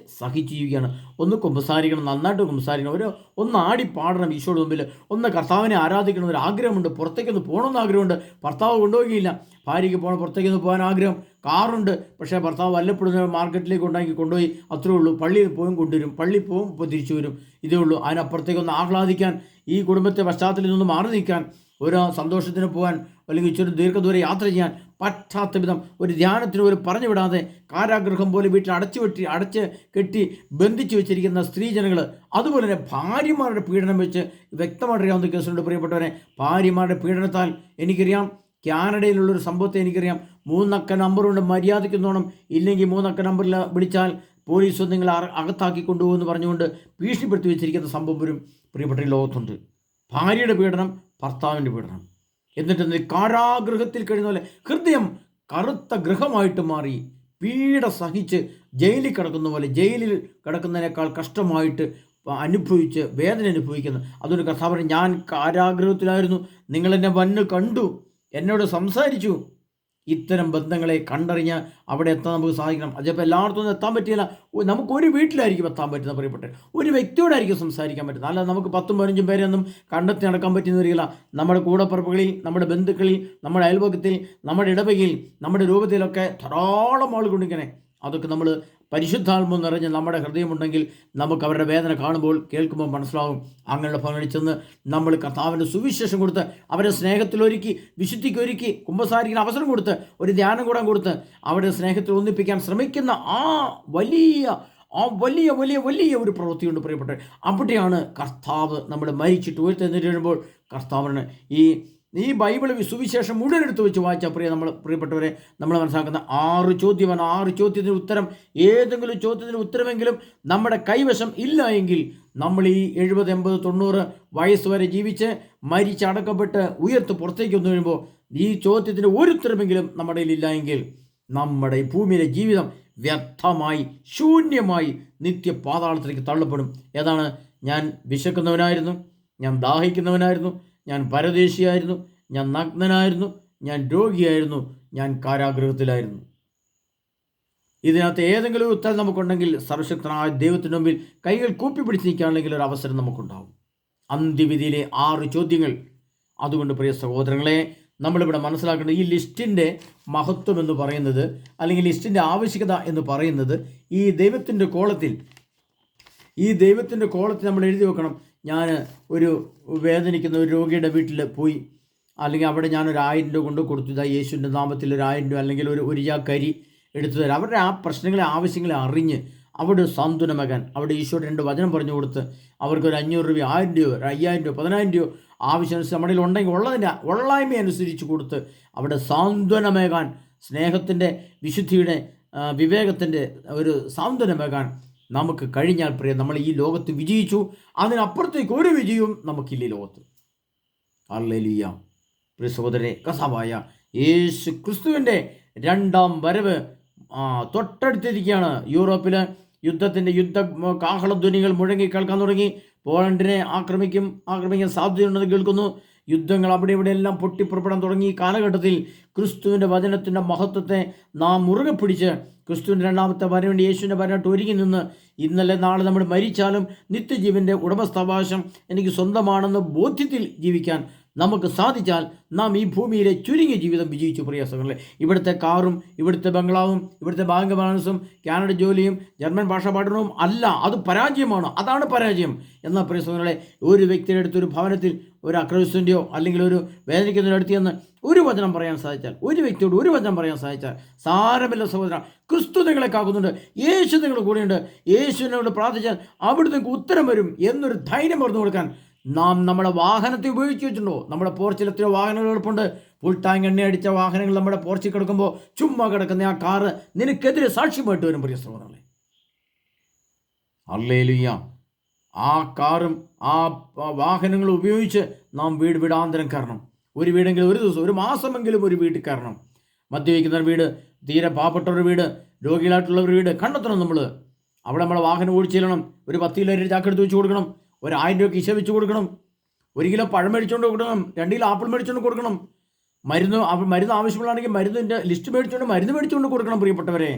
ജീവിക്കുകയാണ്. ഒന്ന് കുമ്പസാരിക്കണം, നന്നായിട്ട് കുമ്പസാരിക്കണം, ഒന്ന് ആടിപ്പാടണം ഈശോയുടെ മുമ്പിൽ, ഒന്ന് കർത്താവിനെ ആരാധിക്കണം ഒരു ആഗ്രഹമുണ്ട്, പുറത്തേക്കൊന്ന് പോകണമെന്ന് ആഗ്രഹമുണ്ട്. ഭർത്താവ് കൊണ്ടുപോകുകയില്ല, ഭാര്യയ്ക്ക് പുറത്തേക്കൊന്ന് പോകാൻ ആഗ്രഹം, കാറുണ്ട്, പക്ഷേ ഭർത്താവ് വല്ലപ്പോഴും മാർക്കറ്റിലേക്ക് കൊണ്ടുപോയി, അത്രേ ഉള്ളൂ. പള്ളിയിൽ പോയും കൊണ്ടുവരും, പള്ളിയിൽ പോവും, ഇപ്പോൾ തിരിച്ചു വരും, ഇതേ ഉള്ളൂ. അതിനപ്പുറത്തേക്കൊന്ന് ആഹ്ലാദിക്കാൻ, ഈ കുടുംബത്തെ പശ്ചാത്തലത്തിൽ നിന്ന് മാറി നിൽക്കാൻ, ഒരു സന്തോഷത്തിന് പോകാൻ, അല്ലെങ്കിൽ ഇച്ചിരി ദീർഘദൂരം യാത്ര ചെയ്യാൻ പറ്റാത്ത വിധം ഒരു ധ്യാനത്തിന് ഒരു പറഞ്ഞു വിടാതെ കാരാഗൃഹം പോലെ വീട്ടിൽ അടച്ച് കെട്ടി ബന്ധിച്ച് വെച്ചിരിക്കുന്ന സ്ത്രീജനങ്ങൾ, അതുപോലെ തന്നെ ഭാര്യമാരുടെ പീഡനം വെച്ച് വ്യക്തമായിട്ടറിയാവുന്ന കേസുണ്ട് പ്രിയപ്പെട്ടവരെ. ഭാര്യമാരുടെ പീഡനത്താൽ എനിക്കറിയാം, കാനഡയിലുള്ളൊരു സംഭവത്തെ എനിക്കറിയാം. 3 അക്ക നമ്പറുണ്ട്, മര്യാദയ്ക്കുന്നോണം, ഇല്ലെങ്കിൽ 3 അക്ക നമ്പറിൽ വിളിച്ചാൽ പോലീസ് നിങ്ങൾ അകത്താക്കി കൊണ്ടുപോകുമെന്ന് പറഞ്ഞുകൊണ്ട് ഭീഷണിപ്പെടുത്തി വെച്ചിരിക്കുന്ന സംഭവം വരും പ്രിയപ്പെട്ട ലോകത്തുണ്ട്. ഭാര്യയുടെ പീഡനം, ഭർത്താവിൻ്റെ പീഡനം, എന്നിട്ട് കാരാഗൃഹത്തിൽ കഴിയുന്ന പോലെ ഹൃദയം കറുത്ത ഗൃഹമായിട്ട് മാറി പീഡ സഹിച്ച് ജയിലിൽ കിടക്കുന്ന പോലെ, ജയിലിൽ കിടക്കുന്നതിനേക്കാൾ കഷ്ടമായിട്ട് അനുഭവിച്ച് വേദന അനുഭവിക്കുന്നു. അതുകൊണ്ട് കർത്താവ്, ഞാൻ കാരാഗൃഹത്തിലായിരുന്നു, നിങ്ങളെന്നെ വന്ന് കണ്ടു, എന്നോട് സംസാരിച്ചു. ഇത്തരം ബന്ധങ്ങളെ കണ്ടറിഞ്ഞ് അവിടെ എത്താൻ നമുക്ക് സാധിക്കണം. അതിപ്പോൾ എല്ലായിടത്തും എത്താൻ പറ്റിയില്ല. നമുക്കൊരു വീട്ടിലായിരിക്കും എത്താൻ പറ്റുന്ന പ്രിയപ്പെട്ട ഒരു വ്യക്തിയോടായിരിക്കും സംസാരിക്കാൻ പറ്റുന്നത്. അല്ല നമുക്ക് 10ഉം 15ഉം പേരെയൊന്നും കണ്ടെത്തി നടക്കാൻ പറ്റുന്ന വരികയില്ല. നമ്മുടെ കൂടപ്പറപ്പുകളിൽ, നമ്മുടെ ബന്ധുക്കളിൽ, നമ്മുടെ അയൽപക്കത്തിൽ, നമ്മുടെ ഇടവകയിൽ, നമ്മുടെ രൂപത്തിലൊക്കെ ധാരാളം ആളുകൊണ്ടിങ്ങനെ. അതൊക്കെ നമ്മൾ പരിശുദ്ധാത്മ നിറഞ്ഞ് നമ്മുടെ ഹൃദയമുണ്ടെങ്കിൽ നമുക്ക് അവരുടെ വേദന കാണുമ്പോൾ കേൾക്കുമ്പോൾ മനസ്സിലാവും. അങ്ങനെയുള്ള ഭവനങ്ങളിൽ ചെന്ന് നമ്മൾ കർത്താവിൻ്റെ സുവിശേഷം കൊടുത്ത്, അവരെ സ്നേഹത്തിലൊരുക്കി, വിശുദ്ധിക്കൊരുക്കി, കുമ്പസാരിക്കുന്ന അവസരം കൊടുത്ത്, ഒരു ധ്യാനം കൂടാൻ കൊടുത്ത്, അവരുടെ സ്നേഹത്തിൽ ഒന്നിപ്പിക്കാൻ ശ്രമിക്കുന്ന ആ വലിയ ഒരു പ്രവൃത്തിയുണ്ട് പ്രിയപ്പെട്ടവർ. അവിടെയാണ് കർത്താവ് നമ്മൾ മരിച്ചിട്ട് ഉയർത്തെഴുന്നേറ്റ് വരുമ്പോൾ കർത്താവിന് ഈ ബൈബിൾ സുവിശേഷം മുഴുവൻ എടുത്ത് വെച്ച് വായിച്ചാൽ പ്രിയപ്പെട്ടവരെ നമ്മൾ മനസ്സിലാക്കുന്ന 6 ചോദ്യമാണ്. 6 ചോദ്യത്തിന് ഉത്തരം, ഏതെങ്കിലും ചോദ്യത്തിന് ഉത്തരമെങ്കിലും നമ്മുടെ കൈവശം ഇല്ല എങ്കിൽ, നമ്മൾ ഈ 70, 80, 90 വയസ്സ് വരെ ജീവിച്ച് മരിച്ചടക്കപ്പെട്ട് പുറത്തേക്ക് വന്നു കഴിയുമ്പോൾ ഈ ചോദ്യത്തിന് ഒരു ഉത്തരമെങ്കിലും നമ്മുടെ കയ്യിലില്ല എങ്കിൽ നമ്മുടെ ഈ ഭൂമിയിലെ ജീവിതം വ്യർത്ഥമായി, ശൂന്യമായി, നിത്യപാതാളത്തിലേക്ക് തള്ളപ്പെടും. ഏതാണ്? ഞാൻ വിശക്കുന്നവനായിരുന്നു, ഞാൻ ദാഹിക്കുന്നവനായിരുന്നു, ഞാൻ പരദേശിയായിരുന്നു, ഞാൻ നഗ്നനായിരുന്നു, ഞാൻ രോഗിയായിരുന്നു, ഞാൻ കാരാഗൃഹത്തിലായിരുന്നു. ഇതിനകത്ത് ഏതെങ്കിലും ഉത്തരം നമുക്കുണ്ടെങ്കിൽ സർവശക്തനായ ദൈവത്തിൻ്റെ മുമ്പിൽ കൈകൾ കൂപ്പിപ്പിടിച്ച് നിൽക്കുകയാണെങ്കിൽ ഒരു അവസരം നമുക്കുണ്ടാവും. അന്ത്യവിധിയിലെ 6 ചോദ്യങ്ങൾ. അതുകൊണ്ട് പ്രിയ സഹോദരങ്ങളെ, നമ്മളിവിടെ മനസ്സിലാക്കേണ്ടത് ഈ ലിസ്റ്റിൻ്റെ മഹത്വം എന്ന് പറയുന്നത്, അല്ലെങ്കിൽ ലിസ്റ്റിൻ്റെ ആവശ്യകത എന്ന് പറയുന്നത്, ഈ ദൈവത്തിൻ്റെ കോളത്തിൽ നമ്മൾ എഴുതി വെക്കണം. ഞാൻ ഒരു വേദനിക്കുന്ന ഒരു രോഗിയുടെ വീട്ടിൽ പോയി, അല്ലെങ്കിൽ അവിടെ ഞാനൊരു 1000 രൂപ കൊണ്ട് കൊടുത്തു, ഇതാ യേശുവിൻ്റെ നാമത്തിൽ ഒരു 1000 രൂപ, അല്ലെങ്കിൽ ഒരു ചാക്കരി എടുത്തു തരാം. അവരുടെ ആ പ്രശ്നങ്ങളെ, ആവശ്യങ്ങളെ അറിഞ്ഞ് അവിടെ സാന്ത്വനമേകാൻ, അവിടെ ഈശോയുടെ 2 വചനം പറഞ്ഞു കൊടുത്ത്, അവർക്കൊരു 500 രൂപ, 1000 രൂപ, 5000 രൂപ, 10000 രൂപ ആവശ്യമനുസരിച്ച് നമ്മുടെ ഉണ്ടെങ്കിൽ ഉള്ളായ്മ അനുസരിച്ച് കൊടുത്ത് അവിടെ സാന്ത്വനമേകാൻ, സ്നേഹത്തിൻ്റെ, വിശുദ്ധിയുടെ, വിവേകത്തിൻ്റെ ഒരു സാന്ത്വനമേകാൻ നമുക്ക് കഴിഞ്ഞാൽ നമ്മൾ ഈ ലോകത്ത് വിജയിച്ചു. അതിനപ്പുറത്തേക്ക് ഒരു വിജയവും നമുക്കില്ല ഈ ലോകത്ത്. ഹല്ലേലൂയ. പ്രിയ സഹോദരനെ, കർത്താവായ യേശു ക്രിസ്തുവിൻ്റെ 2ാം വരവ് തൊട്ടടുത്തിരിക്കുകയാണ്. യൂറോപ്പിൽ യുദ്ധ കാഹളധ്വനികൾ മുഴങ്ങി കേൾക്കാൻ തുടങ്ങി. പോളണ്ടിനെ ആക്രമിക്കാൻ സാധ്യതയുണ്ടെന്ന് കേൾക്കുന്നു. യുദ്ധങ്ങൾ അവിടെ ഇവിടെയെല്ലാം പൊട്ടിപ്പുറപ്പെടാൻ തുടങ്ങി. ഈ കാലഘട്ടത്തിൽ ക്രിസ്തുവിൻ്റെ വചനത്തിൻ്റെ മഹത്വത്തെ നാം മുറുകെ പിടിച്ച് ക്രിസ്തുവിൻ്റെ രണ്ടാമത്തെ വരവേണ്ടി യേശുവിൻ്റെ വരനായിട്ട് ഒരുങ്ങി നിന്ന് ഇന്നലെ നാളെ നമ്മൾ മരിച്ചാലും നിത്യജീവൻ്റെ ഉടമസ്ഥാവകാശം എനിക്ക് സ്വന്തമാണെന്ന് ബോധ്യത്തിൽ ജീവിക്കാൻ നമുക്ക് സാധിച്ചാൽ നാം ഈ ഭൂമിയിലെ ചുരുങ്ങിയ ജീവിതം വിജയിച്ചു. പ്രിയ സഹോദരങ്ങളെ, ഇവിടുത്തെ കാറും ഇവിടുത്തെ ബംഗ്ലാവും ഇവിടുത്തെ ബാങ്ക് ബാലൻസും കാനഡ ജോലിയും ജർമ്മൻ ഭാഷാ പഠനവും അല്ല, അത് പരാജയമാണ്. അതാണ് പരാജയം. എന്നാൽ പ്രിയ സഹോദരങ്ങളെ, ഒരു വ്യക്തിയുടെ അടുത്തൊരു ഭവനത്തിൽ ഒരു അക്രമിസ്റ്റിൻ്റെയോ അല്ലെങ്കിൽ ഒരു വേദനിക്കുന്നതിൻ്റെ അടുത്ത് ചെന്ന് ഒരു വചനം പറയാൻ സാധിച്ചാൽ, ഒരു വ്യക്തിയോട് ഒരു വചനം പറയാൻ സാധിച്ചാൽ, സാരമില്ല സഹോദര, ക്രിസ്തു നിങ്ങളെ കാക്കുന്നുണ്ട്, യേശു നിങ്ങൾ കൂടെയുണ്ട്, യേശുവിനോട് പ്രാർത്ഥിച്ചാൽ അവിടുന്ന് നിങ്ങൾക്ക് ഉത്തരം വരും എന്നൊരു ധൈര്യം പറഞ്ഞു കൊടുക്കാൻ നാം നമ്മുടെ വാഹനത്തെ ഉപയോഗിച്ച് വെച്ചിട്ടുണ്ടോ? നമ്മുടെ പോർച്ചിൽ എത്രയോ വാഹനങ്ങൾ കിടപ്പുണ്ട്. ഫുൾ ടാങ്ക് എണ്ണ അടിച്ച വാഹനങ്ങൾ നമ്മുടെ പോർച്ചിൽ കിടക്കുമ്പോൾ ചുമ്മാ കിടക്കുന്ന ആ കാറ് നിനക്കെതിരെ സാക്ഷ്യമായിട്ട് വരും. പ്രിയ സഹോദരങ്ങളെ, ഹല്ലേലൂയ. ആ കാറും ആ വാഹനങ്ങൾ ഉപയോഗിച്ച് നാം വീട് വീടാന്തരം കയറണം. ഒരു വീടെങ്കിലും ഒരു ദിവസം, ഒരു മാസമെങ്കിലും ഒരു വീട്ടിൽ കയറണം. മദ്യപിക്കുന്ന വീട്, തീരെ പാവപ്പെട്ടവരുടെ വീട്, രോഗികളായിട്ടുള്ളവരുടെ വീട് കണ്ടെത്തണം. നമ്മൾ അവിടെ നമ്മളെ വാഹനം ഓടിച്ചു ചെല്ലണം. ഒരു 10 കിലോ ചാക്കെടുത്ത് വെച്ച് കൊടുക്കണം. 1000 രൂപ കിശ വെച്ച് കൊടുക്കണം. 1 കിലോ പഴം മേടിച്ചുകൊണ്ട് കൊടുക്കണം. 2 കിലോ ആപ്പിൾ മേടിച്ചുകൊണ്ട് കൊടുക്കണം. മരുന്ന് ആവശ്യമുള്ളതാണെങ്കിൽ മരുന്നിൻ്റെ ലിസ്റ്റ് മേടിച്ചുകൊണ്ട് മരുന്ന് മേടിച്ചുകൊണ്ട് കൊടുക്കണം. പ്രിയപ്പെട്ടവരെ,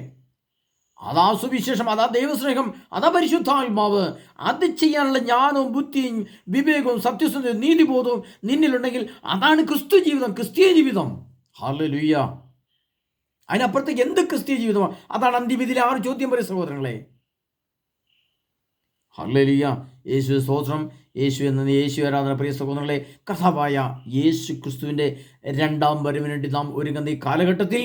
അതാ സുവിശേഷം, അതാ ദൈവസ്നേഹം, അതാ പരിശുദ്ധാത്മാവ്. അത് ചെയ്യാനുള്ള ജ്ഞാനവും ബുദ്ധിയും വിവേകവും സത്യസന്ധതയും നീതിബോധവും നിന്നിലുണ്ടെങ്കിൽ അതാണ് ക്രിസ്തു ജീവിതം, ക്രിസ്തീയ ജീവിതം. ഹല്ലേലൂയ. അതിനപ്പുറത്തേക്ക് എന്ത് ക്രിസ്തീയ ജീവിതമാണ്? അതാണ് അന്ത്യവിധിയിലെ 6 ചോദ്യം. പറയും സഹോദരങ്ങളെ, ഹല്ലേലൂയ. യേശു സ്തോത്രം. യേശു എന്ന യേശു ആരാധന. പ്രിയ സഹോദരങ്ങളെ, കർത്താവായ യേശു ക്രിസ്തുവിൻ്റെ രണ്ടാം വരവിന് വേണ്ടി നാം ഒരുങ്ങുന്ന ഈ കാലഘട്ടത്തിൽ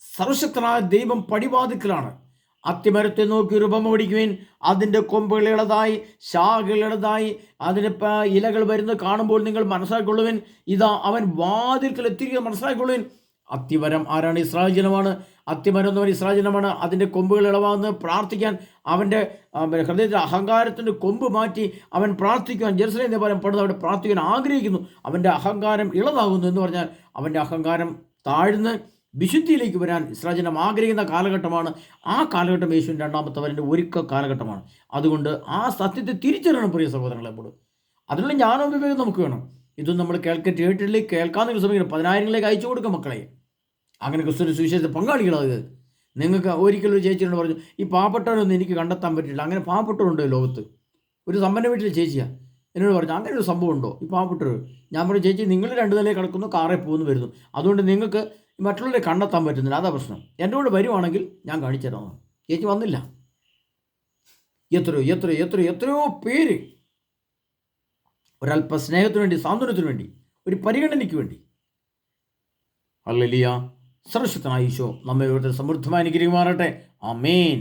സർവശക്തനായ ദൈവം പടിവാതിക്കലാണ്. അത്തിമരത്തെ നോക്കി ഒരു ഉപമ പഠിക്കുവാൻ, അതിൻ്റെ കൊമ്പുകൾ ഇളതായി ശാഖകൾ ഇളതായി അതിന് ഇലകൾ വരുന്നത് കാണുമ്പോൾ നിങ്ങൾ മനസ്സിലാക്കിക്കൊള്ളുവിൻ, ഇതാ അവൻ വാതിൽക്കൽ എത്തിയിരിക്കുന്നത് മനസ്സിലാക്കിക്കൊള്ളുവിൻ. അത്തിമരം ആരാണ്? ഇസ്രായേൽ ജനമാണ്. അത്തിമരം എന്ന് പറഞ്ഞാൽ ഇസ്രായേൽ ജനമാണ്. അതിൻ്റെ കൊമ്പുകൾ ഇളവാന്ന് പ്രാർത്ഥിക്കാൻ, അവൻ്റെ ഹൃദയത്തിൽ അഹങ്കാരത്തിൻ്റെ കൊമ്പ് മാറ്റി അവൻ പ്രാർത്ഥിക്കുവാൻ, ജെറുസലേം ദേവാലയം പണിത് അവിടെ പ്രാർത്ഥിക്കാൻ ആഗ്രഹിക്കുന്നു. അവൻ്റെ അഹങ്കാരം ഇളതാകുന്നു എന്ന് പറഞ്ഞാൽ അവൻ്റെ അഹങ്കാരം താഴ്ന്ന് വിശുദ്ധിയിലേക്ക് വരാൻ ഇസ്രായേൽ ജനം ആഗ്രഹിക്കുന്ന കാലഘട്ടമാണ്. ആ കാലഘട്ടം യേശുവിൻ്റെ രണ്ടാമത്തെ വരൻ്റെ ഒരുക്ക കാലഘട്ടമാണ്. അതുകൊണ്ട് ആ സത്യത്തെ തിരിച്ചറിയണം പ്രിയ സഹോദരങ്ങളെ. എപ്പോഴും അതിനുള്ള ജ്ഞാനവും വിവേകം നമുക്ക് വേണം. ഇതൊന്നും നമ്മൾ കേട്ടിട്ടിലേക്ക് കേൾക്കാൻ നിങ്ങൾ ശ്രമിക്കണം. 10,000ങ്ങളിലേക്ക് അയച്ചു കൊടുക്കുക മക്കളെ. അങ്ങനെ ക്രിസ്തുവിൻ്റെ സുവിശേഷത്തെ പങ്കാളികളാകുക. നിങ്ങൾക്ക് ഒരിക്കലും ഒരു ചേച്ചിയോട് പറഞ്ഞു, ഈ പാവപ്പെട്ടവരൊന്നും എനിക്ക് കണ്ടെത്താൻ പറ്റില്ല. അങ്ങനെ പാവപ്പെട്ടവരുണ്ട് ലോകത്ത്. ഒരു സമ്പന്ന വീട്ടിലെ ചേച്ചിയാണ് എന്നോട് പറഞ്ഞു, അങ്ങനെ ഒരു സംഭവം ഉണ്ടോ ഈ പാവപ്പെട്ടവർ? ഞാൻ പറഞ്ഞു, ചേച്ചി നിങ്ങൾ 2 നിലയിൽ കിടക്കുന്നു, കാറിൽ പോകുന്നു വരുന്നു, അതുകൊണ്ട് നിങ്ങൾക്ക് മറ്റുള്ളവരെ കണ്ടെത്താൻ പറ്റുന്നില്ല, അതാ പ്രശ്നം. എൻ്റെ കൂടെ വരുവാണെങ്കിൽ ഞാൻ കാണിച്ചു തരാമെന്ന്. ചേച്ചി വന്നില്ല. എത്രയോ പേര് ഒരല്പ സ്നേഹത്തിന് വേണ്ടി, സാന്ത്വനത്തിന് വേണ്ടി, ഒരു പരിഗണനയ്ക്ക് വേണ്ടി. ഹല്ലേലൂയ. സർവശക്തനായ ഈശോ നമ്മെ സമൃദ്ധമായി അനുഗ്രഹിക്കുമാറാകട്ടെ. ആമേൻ.